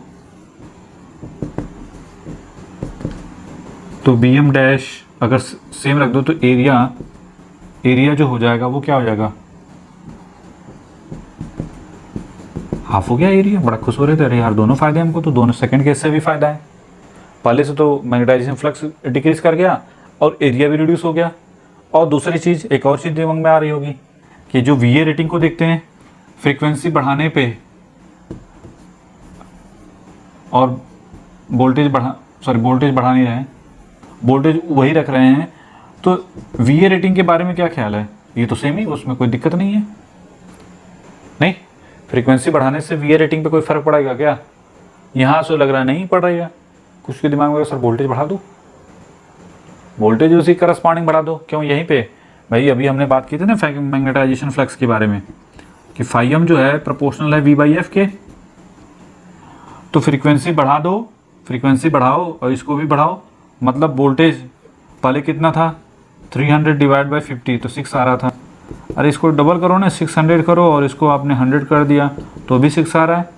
तो बी एम डैश अगर सेम रख दो तो एरिया जो हो जाएगा वो क्या हो जाएगा, हाफ हो गया एरिया। बड़ा खुश हो रहे थे, अरे यार दोनों फायदे हमको, तो दोनों सेकंड केस से भी फायदा है, पहले से तो मैग्नेटाइजेशन फ्लक्स डिक्रीज कर गया और एरिया भी रिड्यूस हो गया। और दूसरी चीज़, एक और चीज़ दिमाग में आ रही होगी कि जो वी ए रेटिंग को देखते हैं फ्रीक्वेंसी बढ़ाने पे और वोल्टेज बढ़ा नहीं रहे हैं, वोल्टेज वही रख रहे हैं, तो वी ए रेटिंग के बारे में क्या ख्याल है, ये तो सेम ही, उसमें कोई दिक्कत नहीं है, नहीं। फ्रीक्वेंसी बढ़ाने से वी ए रेटिंग पे कोई फ़र्क पड़ेगा क्या, यहाँ से लग रहा है नहीं पड़ रही है। कुछ के दिमाग में सर वोल्टेज बढ़ा दो, वोल्टेज उसी करस्पॉन्डिंग बढ़ा दो, क्यों, यहीं पे भाई अभी हमने बात की थी ना मैग्नेटाइजेशन फ्लक्स के बारे में कि फाई एम जो है प्रोपोर्शनल है वी बाई एफ के। तो फ्रीक्वेंसी बढ़ा दो, फ्रीक्वेंसी बढ़ाओ और इसको भी बढ़ाओ, मतलब वोल्टेज पहले कितना था 300 डिवाइड बाई 50 तो 6 आ रहा था, अरे इसको डबल करो ना, 600 करो और इसको आपने 100 कर दिया तो भी 6 आ रहा है।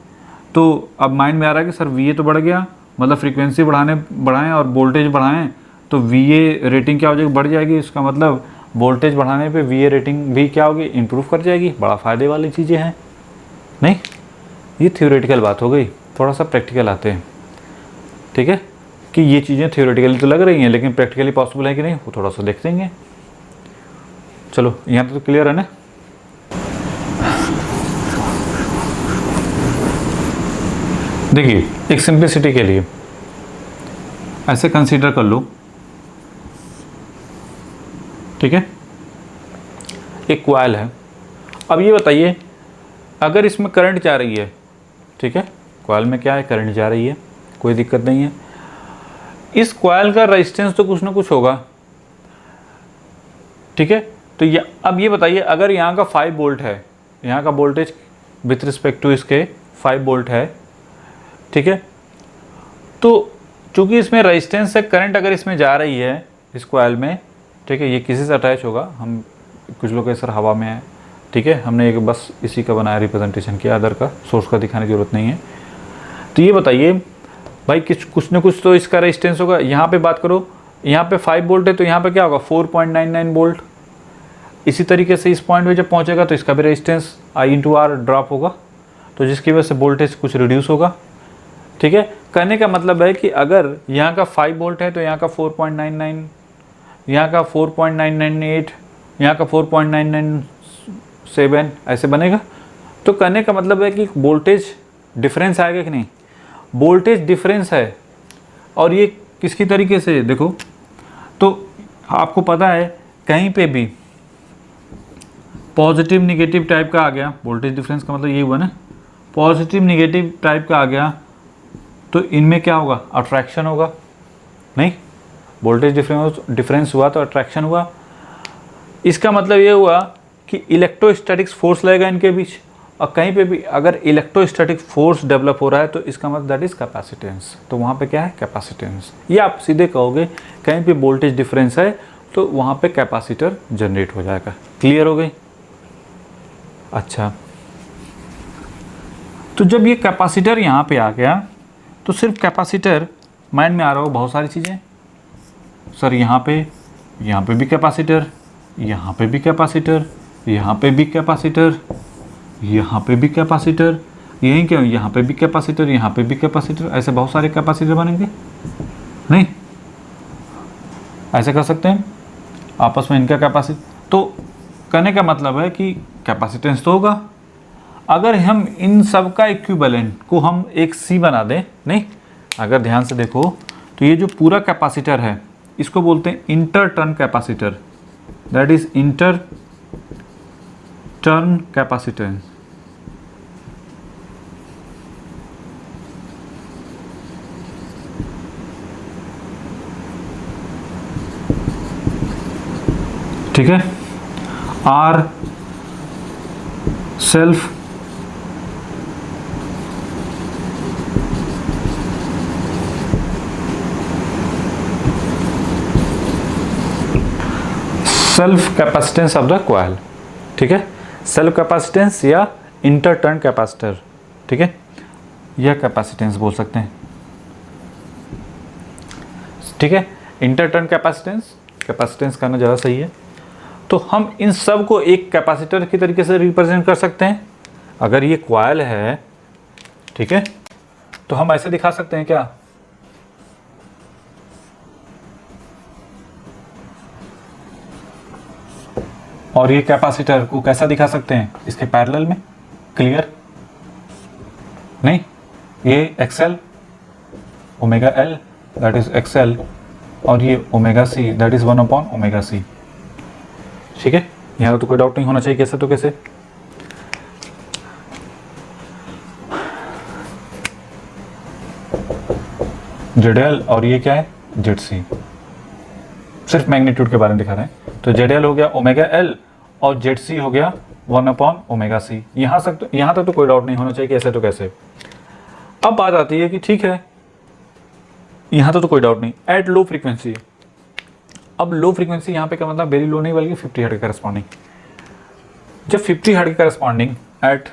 तो अब माइंड में आ रहा है कि सर वी ए तो बढ़ गया, मतलब फ्रीक्वेंसी बढ़ाएं और वोल्टेज बढ़ाएं तो वी ए रेटिंग क्या हो जाएगी, बढ़ जाएगी। इसका मतलब वोल्टेज बढ़ाने पे वी ए रेटिंग भी क्या होगी, इम्प्रूव कर जाएगी। बड़ा फ़ायदे वाली चीज़ें हैं, नहीं। ये थ्योरेटिकल बात हो गई, थोड़ा सा प्रैक्टिकल आते हैं, ठीक है, कि ये चीज़ें थ्योरेटिकली तो लग रही हैं लेकिन प्रैक्टिकली पॉसिबल है कि नहीं, वो थोड़ा सा देख देंगे। चलो यहाँ तो क्लियर है ना। देखिए एक सिंप्लिसिटी के लिए ऐसे कंसीडर कर लो, ठीक है, एक कॉइल है। अब ये बताइए अगर इसमें करंट जा रही है, ठीक है, कॉइल में क्या है, करंट जा रही है, कोई दिक्कत नहीं है। इस कॉइल का रेजिस्टेंस तो कुछ ना कुछ होगा, ठीक है। तो अब ये बताइए, अगर यहाँ का 5 वोल्ट है, यहाँ का वोल्टेज विथ रिस्पेक्ट टू इसके 5 वोल्ट है, ठीक है, तो चूंकि इसमें रेजिस्टेंस से करंट अगर इसमें जा रही है इस कॉइल में, ठीक है, ये किसी से अटैच होगा, हम कुछ लोग सर हवा में है, ठीक है, हमने एक बस इसी का बनाया रिप्रेजेंटेशन किया, अदर का सोर्स का दिखाने की जरूरत नहीं है। तो ये बताइए भाई, कुछ न कुछ तो इसका रेजिस्टेंस होगा। यहाँ पे बात करो, यहाँ पे 5 वोल्ट है तो यहाँ पे क्या होगा, 4.99 वोल्ट। इसी तरीके से इस पॉइंट पे जब पहुँचेगा तो इसका भी रेजिस्टेंस I/R ड्रॉप होगा, तो जिसकी वजह से वोल्टेज कुछ रिड्यूस होगा, ठीक है। कहने का मतलब है कि अगर यहाँ का 5 वोल्ट है तो यहाँ का 4.99, यहाँ का 4.998, यहाँ का 4.997 ऐसे बनेगा। तो कहने का मतलब है कि वोल्टेज डिफरेंस आएगा कि नहीं, वोल्टेज डिफरेंस है। और ये किसकी तरीके से देखो, तो आपको पता है कहीं पे भी पॉजिटिव निगेटिव टाइप का आ गया, वोल्टेज डिफरेंस का मतलब ये हुआ ना, पॉजिटिव निगेटिव टाइप का आ गया तो इनमें क्या होगा, अट्रैक्शन होगा, नहीं, वोल्टेज डिफरेंस हुआ तो अट्रैक्शन हुआ। इसका मतलब ये हुआ कि इलेक्ट्रोस्टैटिक्स फोर्स लगेगा इनके बीच, और कहीं पे भी अगर इलेक्ट्रोस्टैटिक फोर्स डेवलप हो रहा है तो इसका मतलब दैट इज कैपेसिटेंस, तो वहाँ पे क्या है, कैपेसिटेंस। ये आप सीधे कहोगे कहीं पे वोल्टेज डिफरेंस है तो वहाँ पे कैपेसिटर जनरेट हो जाएगा। क्लियर हो गई? अच्छा, तो जब ये कैपेसिटर यहाँ पे आ गया तो सिर्फ कैपेसिटर माइंड में आ रहा हो, बहुत सारी चीज़ें सर, यहाँ पे भी कैपेसिटर, यहाँ पे भी कैपेसिटर, यहाँ पे भी कैपेसिटर, यहाँ पे भी कैपेसिटर, यहीं क्यों, यहाँ पे भी कैपेसिटर, यहाँ पे भी कैपेसिटर, ऐसे बहुत सारे कैपेसिटर बनेंगे, नहीं ऐसे कर सकते हैं आपस में इनका कैपेसिटी। तो कहने का मतलब है कि कैपेसिटेंस तो होगा। अगर हम इन सब का इक्विवेलेंट को हम एक C बना दें, नहीं, अगर ध्यान से देखो तो ये जो पूरा कैपेसिटर है इसको बोलते हैं inter turn capacitor, that is inter turn capacitance. ठीक है, R self capacitance of the coil, ठीक है, सेल्फ कैपेसिटेंस या इंटर टर्न कैपेसिटर, ठीक है, यह कैपेसिटेंस बोल सकते हैं, ठीक है। इंटर टर्न कैपेसिटेंस करना ज़्यादा सही है। तो हम इन सब को एक कैपेसिटर की तरीके से रिप्रेजेंट कर सकते हैं। अगर ये कॉइल है, ठीक है, तो हम ऐसे दिखा सकते हैं क्या, और ये कैपेसिटर को कैसा दिखा सकते हैं, इसके पैरेलल में, क्लियर? नहीं, ये XL omega L that is XL, और ये ओमेगा C दैट इज 1/ओमेगा C, ठीक है। यहाँ तो कोई डाउट नहीं होना चाहिए, कैसे तो कैसे। ZL और ये क्या है, ZC, सिर्फ मैग्नीट्यूड के बारे में दिखा रहे हैं। तो ZL हो गया ओमेगा L और ZC हो गया 1/ओमेगा C। यहाँ तक तो कोई डाउट नहीं होना चाहिए कि ऐसे तो कैसे। अब बात आती है कि ठीक है, यहाँ तो कोई डाउट नहीं, एट लो फ्रीक्वेंसी। अब लो फ्रीक्वेंसी यहाँ पे क्या मतलब, वेरी लो नहीं बल्कि 50 हर्ट्ज के करस्पॉन्डिंग। जब 50 हर्ट्ज के करस्पॉन्डिंग एट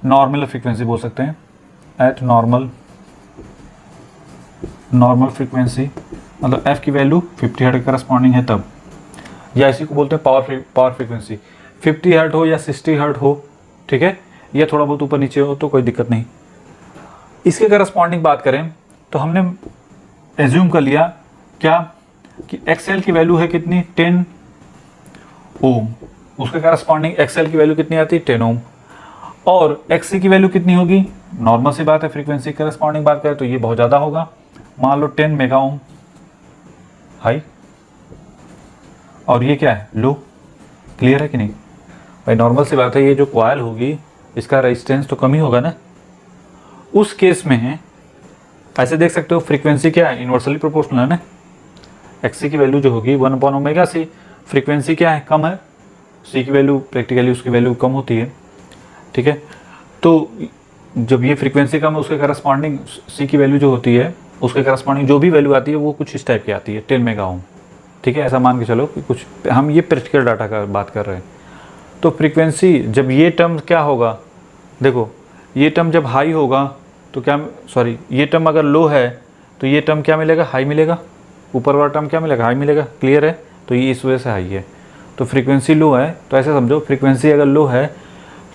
नॉर्मल फ्रीक्वेंसी बोल सकते हैं, एट नॉर्मल फ्रीक्वेंसी, मतलब f की वैल्यू 50 हर्ट्ज के करस्पॉन्डिंग है तब, या इसी को बोलते हैं पावर फ्रीक्वेंसी। 50 हर्ट्ज हो या 60 हर्ट्ज हो, ठीक है, या थोड़ा बहुत ऊपर नीचे हो तो कोई दिक्कत नहीं। इसके करस्पॉन्डिंग बात करें तो हमने एज्यूम कर लिया क्या कि XL की वैल्यू है कितनी, 10 ओम, उसके करस्पॉन्डिंग XL की वैल्यू कितनी आती है, 10 ओम, और XC की वैल्यू कितनी होगी, नॉर्मल सी बात है, फ्रीक्वेंसी करस्पॉन्डिंग बात करें तो ये बहुत ज़्यादा होगा, मान लो 10 मेगा ओम हाई, और ये क्या है, लो। क्लियर है कि नहीं भाई? नॉर्मल सी बात है, ये जो कॉइल होगी इसका रेजिस्टेंस तो कम ही होगा ना। उस केस में है ऐसे देख सकते हो, फ्रीक्वेंसी क्या है, इन्वर्सली प्रोपोर्शनल है ना। एक्सी की वैल्यू जो होगी 1/ω/c, फ्रीक्वेंसी क्या है, कम है, सी की वैल्यू प्रैक्टिकली उसकी वैल्यू कम होती है, ठीक है। तो जब ये फ्रीक्वेंसी कम है उसके करस्पॉन्डिंग सी की वैल्यू जो होती है उसके करस्पॉन्डिंग जो भी वैल्यू आती है वो कुछ इस टाइप की आती है, 10 मेगा ओम, ठीक है। ऐसा मान के चलो कि कुछ, हम ये प्रैक्टिकल डाटा का बात कर रहे हैं। तो फ्रीक्वेंसी जब ये टर्म क्या होगा, देखो ये टर्म जब हाई होगा तो क्या, सॉरी ये टर्म अगर लो है तो ये टर्म क्या मिलेगा, हाई मिलेगा, ऊपर वाला टर्म क्या मिलेगा, हाई मिलेगा, क्लियर है। तो ये इस वजह से हाई है। तो फ्रीक्वेंसी लो है तो ऐसे समझो, फ्रीक्वेंसी अगर लो है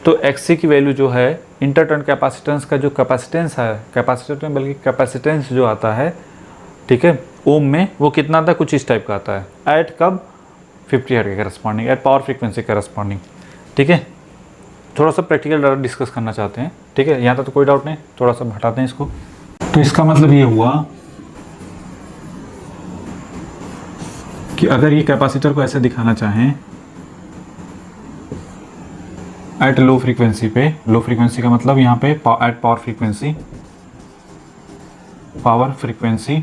तो एक्सी की वैल्यू जो है, इंटरटर्न कैपेसिटेंस का जो कैपेसिटेंस है, कैपेसिटर में बल्कि कैपेसिटेंस जो आता है, ठीक है, ओम में, वो कितना आता है, कुछ इस टाइप का आता है। एट कब, 50 हर्ट्ज के corresponding, at power frequency corresponding, ठीक है। थोड़ा सा प्रैक्टिकल डाटा डिस्कस करना चाहते हैं, ठीक है। यहाँ तक तो कोई डाउट नहीं, थोड़ा सा हटाते हैं इसको। तो इसका मतलब ये हुआ कि अगर ये कैपेसिटर को ऐसे दिखाना चाहें एट लो फ्रीक्वेंसी पे, लो फ्रीक्वेंसी का मतलब यहाँ पे at power frequency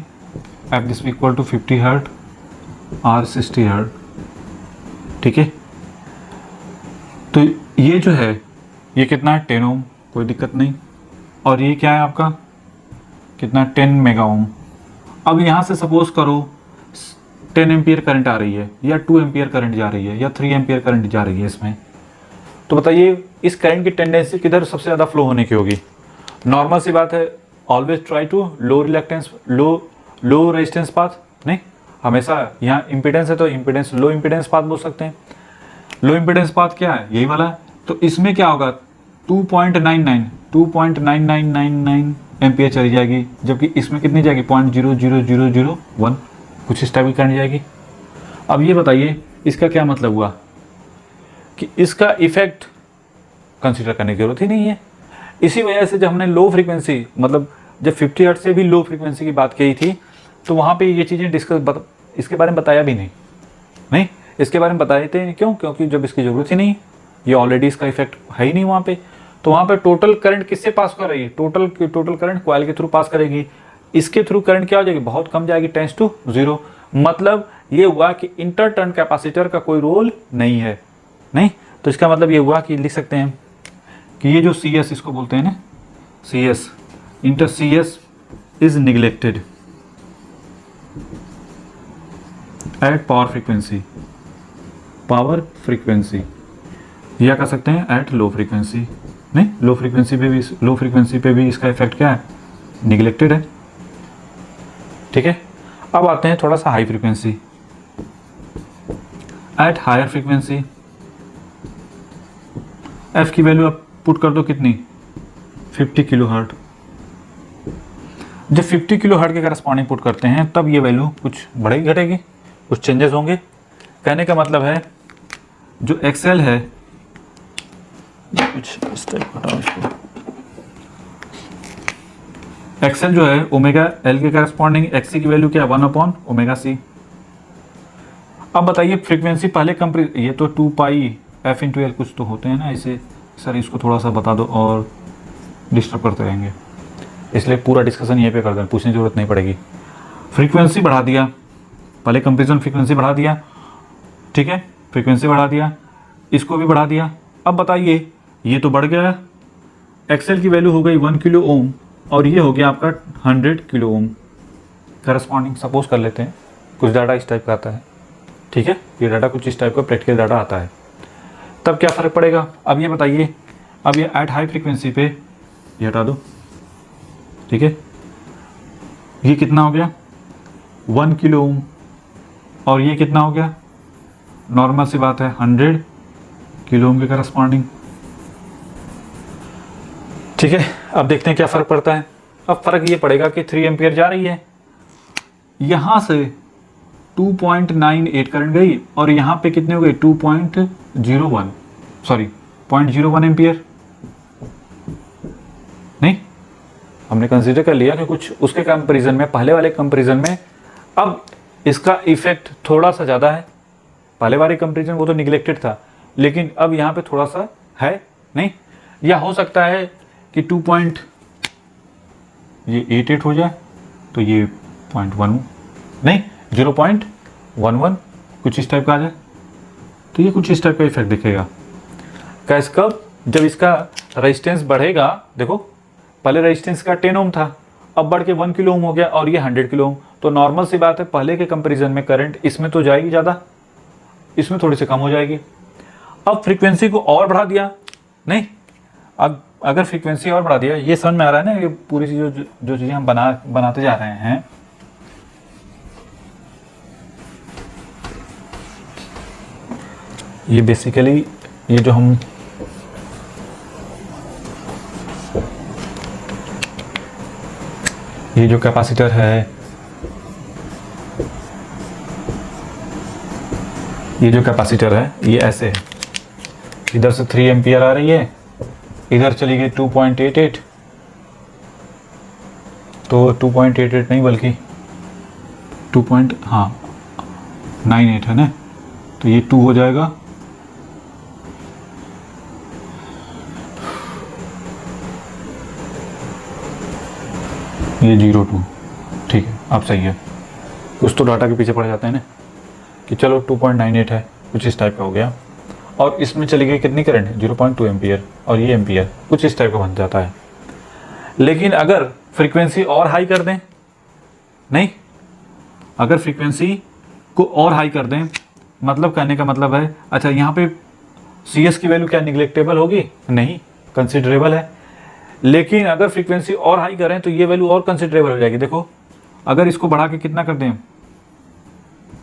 F this equal to 50 hertz or 60 hertz, ठीक है। तो ये जो है ये कितना है, 10 ओम, कोई दिक्कत नहीं। और ये क्या है आपका, कितना, 10 मेगा ओम। अब यहाँ से सपोज करो 10 एम्पियर करंट आ रही है, या 2 एम्पियर करंट जा रही है, या 3 एम्पियर करंट जा रही है इसमें। तो बताइए इस करंट की टेंडेंसी किधर सबसे ज़्यादा फ्लो होने की होगी। नॉर्मल सी बात है, always try to low reluctance, low resistance path, नहीं हमेशा, यहाँ इम्पीडेंस है तो इम्पीडेंस, लो इम्पीडेंस पाथ बोल सकते हैं। लो इम्पीडेंस पाथ क्या है, यही वाला है। तो इसमें क्या होगा, 2.99 एम्पियर चली जाएगी, जबकि इसमें कितनी जाएगी, 0.00001, कुछ इस टाइप की करंट जाएगी। अब ये बताइए इसका क्या मतलब हुआ कि इसका इफेक्ट कंसीडर करने की जरूरत ही नहीं है। इसी वजह से जब हमने लो फ्रीक्वेंसी, मतलब जब 50 हर्ट्ज से भी लो फ्रीक्वेंसी की बात की थी, तो वहाँ पे ये चीज़ें इसके बारे में बताया भी नहीं, इसके बारे में बताए थे, क्यों, क्योंकि जब इसकी ज़रूरत ही नहीं, ये ऑलरेडी इसका इफेक्ट है ही नहीं वहाँ पे। तो वहाँ पे टोटल करंट किससे पास कर रही है, टोटल करंट कॉइल के थ्रू पास करेगी। इसके थ्रू करंट क्या हो जाएगी, बहुत कम जाएगी, 10:0। मतलब ये हुआ कि इंटरटर्न कैपेसिटर का कोई रोल नहीं है, नहीं। तो इसका मतलब ये हुआ कि लिख सकते हैं कि ये जो सी एस इसको बोलते हैं ना, C S, inter C S is neglected at power frequency, या कह सकते हैं एट लो फ्रीक्वेंसी, नहीं लो फ्रीक्वेंसी पे भी इसका इफेक्ट क्या है, निगलेक्टेड है, ठीक है। अब आते हैं थोड़ा सा high frequency, at higher frequency F की वैल्यू आप पुट कर दो कितनी, 50 किलो हर्ट। जब 50 किलो हर्ट के करस्पॉन्डिंग पुट करते हैं तब ये वैल्यू कुछ बढ़ेगी घटेगी, कुछ चेंजेस होंगे। कहने का मतलब है जो एक्सएल है, कुछ इस टाइप हटाओ इसको, एक्सएल जो है ओमेगा एल के करस्पॉन्डिंग एक्सी की वैल्यू क्या है, 1/ω/c। अब बताइए फ्रीक्वेंसी पहले ये तो 2 पाई एफ इंटू एल कुछ तो होते हैं ना ऐसे, सर इसको थोड़ा सा बता दो और डिस्टर्ब करते रहेंगे, इसलिए पूरा डिस्कशन यहीं पे कर दें, पूछने की जरूरत नहीं पड़ेगी। फ्रीक्वेंसी बढ़ा दिया, पहले कंपेरिजन फ्रीक्वेंसी बढ़ा दिया, ठीक है, फ्रीक्वेंसी बढ़ा दिया, इसको भी बढ़ा दिया। अब बताइए ये तो बढ़ गया, एक्सएल की वैल्यू हो गई 1 किलो ओम और ये हो गया आपका 100 किलो ओम करस्पॉन्डिंग। सपोज कर लेते हैं कुछ डाटा इस टाइप का आता है, ठीक है, ये डाटा कुछ इस टाइप का प्रैक्टिकल डाटा आता है, तब क्या फ़र्क पड़ेगा। अब ये बताइए, अब ये एट हाई फ्रीक्वेंसी पे ये हटा दो, ठीक है, ये कितना हो गया 1 किलो ओम और ये कितना हो गया, नॉर्मल सी बात है 100 किलो ओम के करस्पॉन्डिंग, ठीक है। अब देखते हैं क्या फ़र्क पड़ता है। अब फ़र्क ये पड़ेगा कि 3 एम्पियर जा रही है, यहाँ से 2.98 करंट गई और यहाँ पे कितने हो गए 0.01 एम्पियर, नहीं हमने कंसीडर कर लिया कि कुछ उसके कंपैरिजन में, पहले वाले कंपैरिजन में अब इसका इफेक्ट थोड़ा सा ज़्यादा है। पहले वाले कंपैरिजन वो तो निगलेक्टेड था, लेकिन अब यहाँ पे थोड़ा सा है, नहीं या हो सकता है कि 2.88 हो जाए, तो ये 0.1 नहीं 0.11 कुछ इस टाइप का आ जाए, तो ये कुछ इस टाइप का इफेक्ट दिखेगा। कैस कब? जब इसका रेजिस्टेंस बढ़ेगा। देखो पहले रेजिस्टेंस का 10 ओम था, अब बढ़ के 1 किलो ओम हो गया और ये 100 किलो ओम। तो नॉर्मल सी बात है, पहले के कंपैरिजन में करंट इसमें तो जाएगी ज़्यादा, इसमें थोड़ी सी कम हो जाएगी। अब फ्रीक्वेंसी को और बढ़ा दिया, नहीं अब अगर फ्रीक्वेंसी और बढ़ा दिया, ये समझ में आ रहा है ना, ये पूरी चीज़ जो चीज़ें हम बनाते जा रहे हैं। ये बेसिकली ये जो हम ये जो कैपेसिटर है, ये जो कैपेसिटर है ये ऐसे है, इधर से 3 एम्पियर आ रही है, इधर चली गई 2.88, तो 2.88 नहीं बल्कि 2.98 है ना, तो ये 2 हो जाएगा। ये 0.2, ठीक है अब सही है। कुछ तो डाटा के पीछे पड़ जाते हैं ना कि चलो 2.98 है, कुछ इस टाइप का हो गया। और इसमें चली गई कितनी करंट है 0.2 एम्पियर, और ये एम्पियर कुछ इस टाइप का बन जाता है। लेकिन अगर फ्रीक्वेंसी और हाई कर दें, नहीं अगर फ्रीक्वेंसी को और हाई कर दें, मतलब कहने का मतलब है, अच्छा यहाँ पे CS की वैल्यू क्या निगलेक्टेबल होगी? नहीं, कंसिडरेबल है। लेकिन अगर फ्रीक्वेंसी और हाई करें तो ये वैल्यू और कंसिडरेबल हो जाएगी। देखो अगर इसको बढ़ा के कितना कर दें,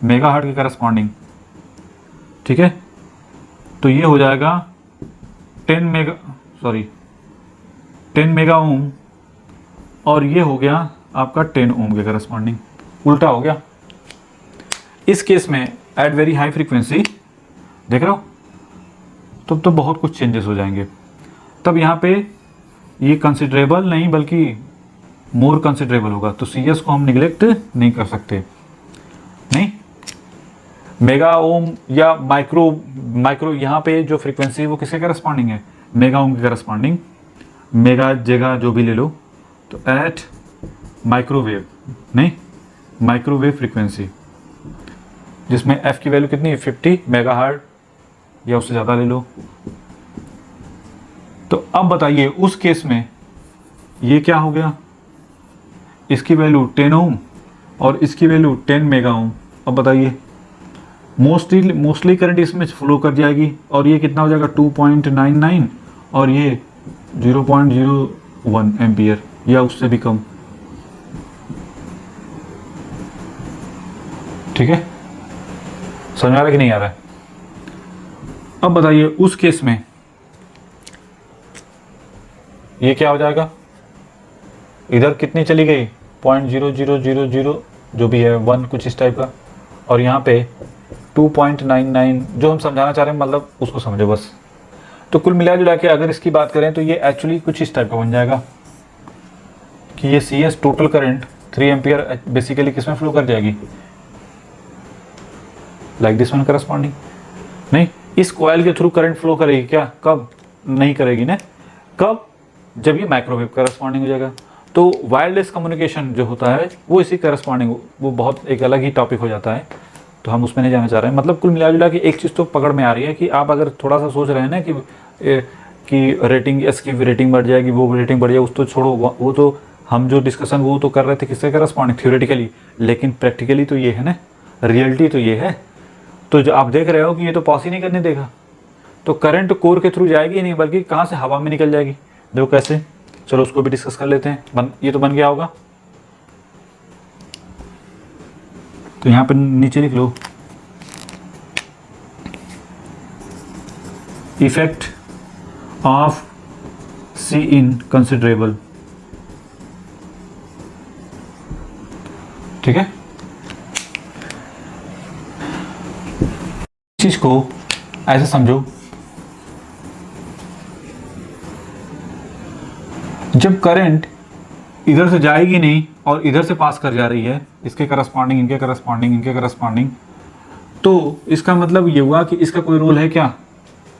मेगाहर्ट्ज के करस्पॉन्डिंग, ठीक है, तो ये हो जाएगा 10 मेगा ओम, और ये हो गया आपका 10 ओम के करस्पॉन्डिंग, उल्टा हो गया। इस केस में एट वेरी हाई फ्रीक्वेंसी, देख रहे हो, तब तो बहुत कुछ चेंजेस हो जाएंगे। तब यहाँ पे ये कंसिडरेबल नहीं बल्कि मोर कंसिडरेबल होगा, तो CS को हम निगलेक्ट नहीं कर सकते। नहीं, मेगा ओम या माइक्रो यहाँ पे जो फ्रीक्वेंसी है वो किसके करस्पॉन्डिंग है? मेगा ओम के करस्पॉन्डिंग, मेगा जगह जो भी ले लो, तो एट माइक्रोवेव, नहीं माइक्रोवेव फ्रीक्वेंसी, जिसमें F की वैल्यू कितनी है 50 मेगाहर्ट्ज या उससे ज़्यादा ले लो। तो अब बताइए उस केस में ये क्या हो गया, इसकी वैल्यू 10 ओम और इसकी वैल्यू 10 मेगा ओम। अब बताइए मोस्टली करंट इसमें फ्लो कर जाएगी, और ये कितना हो जाएगा 2.99 और ये 0.01 एम्पियर या उससे भी कम। ठीक है, समझ आ रहा है कि नहीं आ रहा है? अब बताइए उस केस में ये क्या हो जाएगा, इधर कितनी चली गई 0.0000 जो भी है 1 कुछ इस टाइप का, और यहाँ पे 2.99 जो हम समझाना चाह रहे हैं, मतलब उसको समझो बस। तो कुल मिला जुला के अगर इसकी बात करें तो ये एक्चुअली कुछ इस टाइप का बन जाएगा कि ये CS total current 3 ampere basically किस में फ्लो कर जाएगी, लाइक दिस वन करस्पॉन्डिंग। नहीं, इस कॉइल के थ्रू करंट फ्लो करेगी क्या? कब? नहीं करेगी ना, कब? जब ये माइक्रोवेव करस्पॉन्डिंग हो जाएगा। तो वायरलेस कम्युनिकेशन जो होता है वो इसी करस्पॉन्डिंग, वो बहुत एक अलग ही टॉपिक हो जाता है, तो हम उसमें नहीं जाना चाह रहे हैं। मतलब कुल मिला जुला के एक चीज़ तो पकड़ में आ रही है कि आप अगर थोड़ा सा सोच रहे हैं ना कि रेटिंग, इसकी रेटिंग बढ़ जाएगी, वो रेटिंग बढ़ जाएगी, उस तो छोड़ो, वो तो हम जो डिस्कशन वो तो कर रहे थे किससे करस्पॉन्डिंग, थ्योरेटिकली, लेकिन प्रैक्टिकली तो ये है ना, रियलिटी तो ये है। तो जो आप देख रहे हो कि ये तो पास ही नहीं करने देगा, तो करंट कोर के थ्रू जाएगी ही नहीं, बल्कि कहाँ से हवा में निकल जाएगी। देखो कैसे, चलो उसको भी डिस्कस कर लेते हैं। ये तो बन गया होगा, तो यहाँ पर नीचे लिख लो effect of C inconsiderable. ठीक है, चीज को ऐसे समझो, जब करंट इधर से जाएगी नहीं और इधर से पास कर जा रही है, इसके करस्पॉन्डिंग, इनके करस्पॉन्डिंग, इनके करस्पॉन्डिंग, तो इसका मतलब ये हुआ कि इसका कोई रोल है क्या?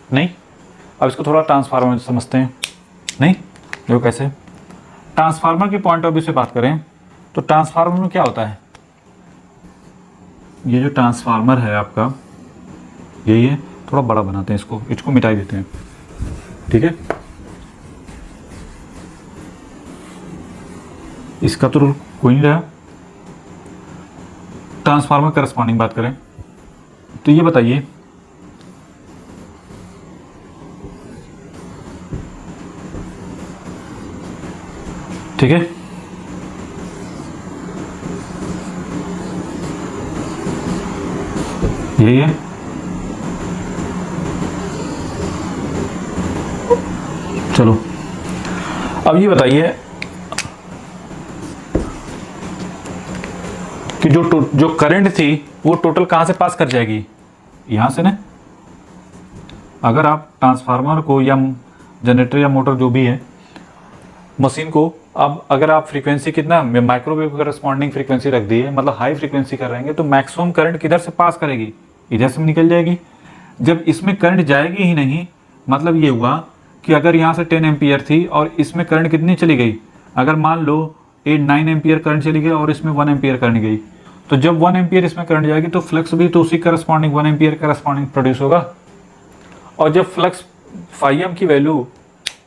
नहीं। अब इसको थोड़ा ट्रांसफार्मर समझते हैं। नहीं। देखो कैसे, ट्रांसफार्मर के पॉइंट ऑफ व्यू से बात करें तो ट्रांसफार्मर में क्या होता है, ये जो ट्रांसफार्मर है आपका यही है, थोड़ा बड़ा बनाते हैं इसको, इसको मिटा देते हैं, ठीक है। इसका तो रोल कोई नहीं रहा। ट्रांसफार्मर करस्पॉन्डिंग बात करें तो ये बताइए ठीक है, यही है। चलो अब ये बताइए कि जो करंट थी वो टोटल कहाँ से पास कर जाएगी, यहाँ से ना। अगर आप ट्रांसफार्मर को या जनरेटर या मोटर जो भी है मशीन को, अब अगर आप फ्रीक्वेंसी कितना माइक्रोवेव करस्पॉन्डिंग फ्रीक्वेंसी रख दी है, मतलब हाई फ्रीक्वेंसी कर रहेंगे, तो मैक्सिमम करंट किधर से पास करेगी, इधर से निकल जाएगी। जब इसमें करंट जाएगी ही नहीं, मतलब ये हुआ कि अगर यहाँ से 10 एम्पियर थी और इसमें करंट कितनी चली गई, अगर मान लो 9 एम्पियर करंट चली गई और इसमें 1 एम्पियर करंट गई, तो जब 1 एम्पियर इसमें करंट जाएगी तो फ्लक्स भी तो उसी करस्पॉन्डिंग 1 एम्पियर करस्पॉन्डिंग प्रोड्यूस होगा। और जब फ्लक्स फाइम की वैल्यू,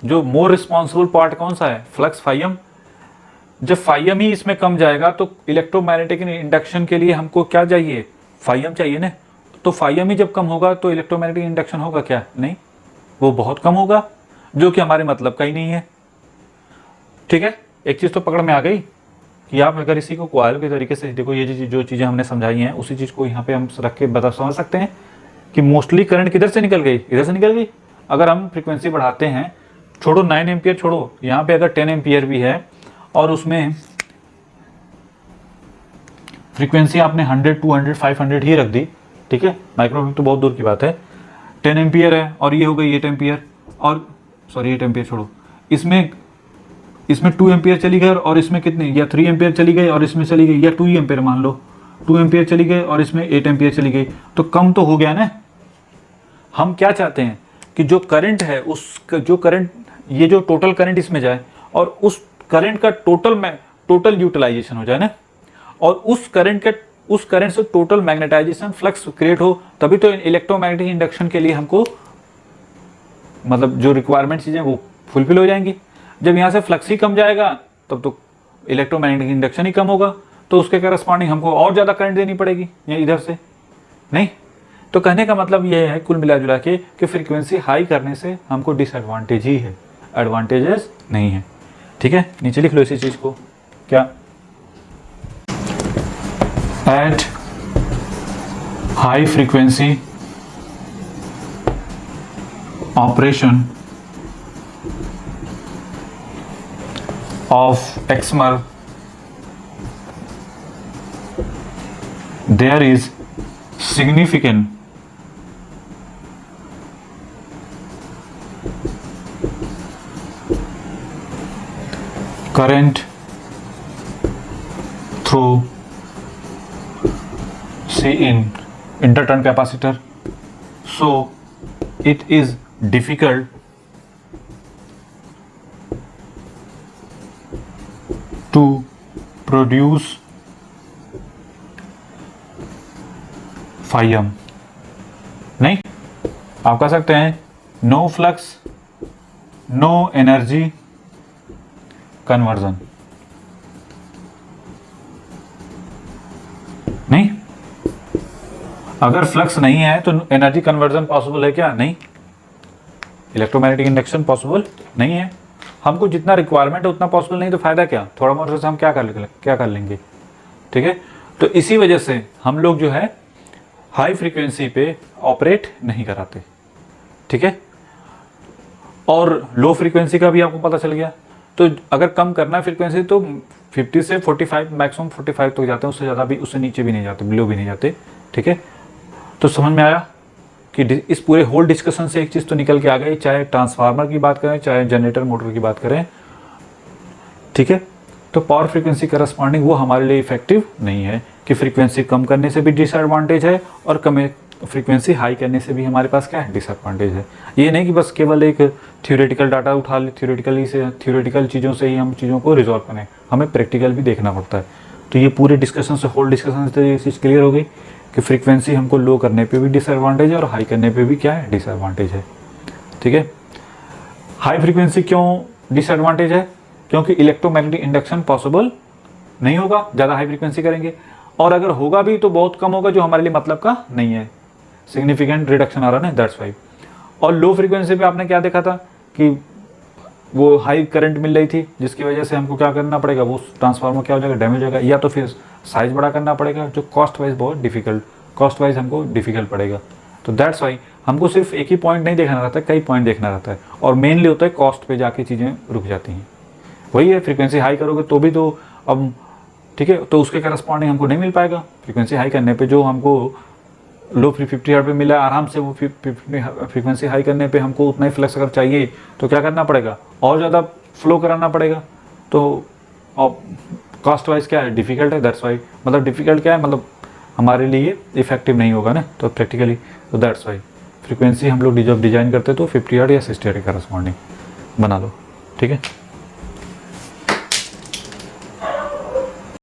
जो मोर रिस्पॉन्सिबल पार्ट कौन सा है, फ्लक्स फाइम, जब फाइम ही इसमें कम जाएगा तो इलेक्ट्रोमैग्नेटिक इंडक्शन के लिए हमको क्या चाहिए, फाइम चाहिए ना। तो फाइम ही जब कम होगा तो इलेक्ट्रोमैग्नेटिक इंडक्शन होगा क्या, नहीं, वो बहुत कम होगा, जो कि हमारे मतलब का ही नहीं है, ठीक है। एक चीज़ तो पकड़ में आ गई कि आप अगर इसी को कॉइल के तरीके से देखो, ये जो चीज़ें हमने समझाई हैं उसी चीज़ को यहाँ पे हम रख के बता समझ सकते हैं कि मोस्टली करंट किधर से निकल गई, इधर से निकल गई। अगर हम फ्रीक्वेंसी बढ़ाते हैं, छोड़ो 9 एम्पियर छोड़ो, यहाँ पे अगर 10 एम्पियर भी है और उसमें फ्रीक्वेंसी आपने 100, 200, 500 ही रख दी, ठीक है, माइक्रोवेव तो बहुत दूर की बात है, 10 एम्पियर है और ये हो गई 8 एम्पियर, और सॉरी 8 एम्पियर छोड़ो, इसमें 2 एम्पियर चली गई और इसमें कितनी, या 3 एम्पियर चली गई और इसमें चली गई, या 2 एम्पियर मान लो, 2 एम्पियर चली गई और इसमें 8 एम्पियर चली गई, तो कम तो हो गया ना। हम क्या चाहते हैं कि जो करंट है जो करंट, ये जो टोटल करंट इसमें जाए और उस करंट का टोटल यूटिलाइजेशन हो जाए ना, और उस करंट से टोटल मैग्नेटाइजेशन फ्लक्स क्रिएट हो, तभी तो इलेक्ट्रोमैग्नेटिक इंडक्शन के लिए हमको मतलब जो रिक्वायरमेंट चीज़ें वो फुलफिल हो जाएंगी। जब यहाँ से फ्लक्स ही कम जाएगा तब तो इलेक्ट्रोमैग्नेटिक इंडक्शन ही कम होगा, तो उसके करस्पॉन्डिंग हमको और ज़्यादा करंट देनी पड़ेगी या इधर से, नहीं। तो कहने का मतलब ये है कुल मिला जुला के कि फ्रीक्वेंसी हाई करने से हमको डिसएडवांटेज ही है, एडवांटेजेस नहीं है, ठीक है। नीचे लिख लो इसी चीज़ को, क्या, at high frequency operation of excimer there is significant current through C in interturn capacitor, so it is difficult to produce फाइम। नहीं, आप कह सकते हैं no flux no energy conversion, नहीं। अगर फ्लक्स नहीं है तो एनर्जी कन्वर्जन पॉसिबल है क्या, नहीं। इलेक्ट्रोमैग्नेटिक इंडक्शन पॉसिबल नहीं है, हमको जितना रिक्वायरमेंट है उतना पॉसिबल नहीं, तो फायदा क्या, थोड़ा बहुत से हम क्या कर लेंगे, ठीक है। तो इसी वजह से हम लोग जो है हाई फ्रीक्वेंसी पे ऑपरेट नहीं कराते, ठीक है। और लो फ्रीक्वेंसी का भी आपको पता चल गया। तो अगर कम करना है फ्रीक्वेंसी तो 50 से 45 मैक्सिमम 45 तक जाते हैं, उससे ज़्यादा भी, उससे नीचे भी नहीं जाते, बिलो भी नहीं जाते, ठीक है। तो समझ में आया कि इस पूरे होल डिस्कशन से एक चीज़ तो निकल के आ गई, चाहे ट्रांसफार्मर की बात करें चाहे जनरेटर मोटर की बात करें, ठीक है। तो पावर फ्रीक्वेंसी करस्पॉन्डिंग वो हमारे लिए इफेक्टिव नहीं है कि फ्रीक्वेंसी कम करने से भी डिसएडवांटेज है और फ्रीक्वेंसी हाई करने से भी हमारे पास क्या है, डिसएडवांटेज है। ये नहीं कि बस केवल एक थ्योरेटिकल डाटा उठा ले, थ्योरेटिकल चीज़ों से ही हम चीज़ों को रिजॉल्व करें, हमें प्रैक्टिकल भी देखना पड़ता है। तो ये पूरे डिस्कशन से, होल डिस्कशन से ये चीज़ क्लियर हो गई कि फ्रीक्वेंसी हमको लो करने पे भी डिसएडवांटेज है और हाई करने पे भी क्या है, डिसएडवांटेज है। ठीक है, हाई फ्रीक्वेंसी क्यों डिसएडवांटेज है? क्योंकि इलेक्ट्रोमैग्नेटिक इंडक्शन पॉसिबल नहीं होगा ज़्यादा हाई फ्रीक्वेंसी करेंगे, और अगर होगा भी तो बहुत कम होगा, जो हमारे लिए मतलब का नहीं है, सिग्निफिकेंट रिडक्शन आ रहा है ना, दैट्स वाई। और लो फ्रीक्वेंसी पे आपने क्या देखा था कि वो हाई करंट मिल रही थी, जिसकी वजह से हमको क्या करना पड़ेगा, वो ट्रांसफार्मर क्या हो जाएगा, डैमेज हो जाएगा, या तो फिर साइज बड़ा करना पड़ेगा, जो कॉस्ट वाइज बहुत डिफिकल्ट, कॉस्ट वाइज हमको डिफिकल्ट पड़ेगा। तो दैट्स वाई हमको सिर्फ एक ही पॉइंट नहीं देखना रहता है, कई पॉइंट देखना रहता है, और मेनली होता है कॉस्ट पे जाके चीज़ें रुक जाती हैं। वही है, फ्रीक्वेंसी हाई करोगे तो भी तो अब ठीक है, तो उसके करस्पॉन्डिंग हमको नहीं मिल पाएगा। फ्रीक्वेंसी हाई करने पे जो हमको लो 50 हर्ट्ज पे मिला आराम से, वो फ्रीक्वेंसी हाई करने पे हमको उतना ही फ्लक्स अगर चाहिए तो क्या करना पड़ेगा, और ज़्यादा फ्लो कराना पड़ेगा। तो कॉस्ट वाइज क्या है, डिफिकल्ट है, दैट्स वाई। मतलब डिफिकल्ट क्या है, मतलब हमारे लिए इफेक्टिव नहीं होगा ना, तो प्रैक्टिकली, तो दैट्स वाई फ्रीक्वेंसी हम लोग जब डिजाइन करते हैं तो 50 हर्ट्ज या 60 हर्ट्ज के करस्पॉन्डिंग बना लो। ठीक है।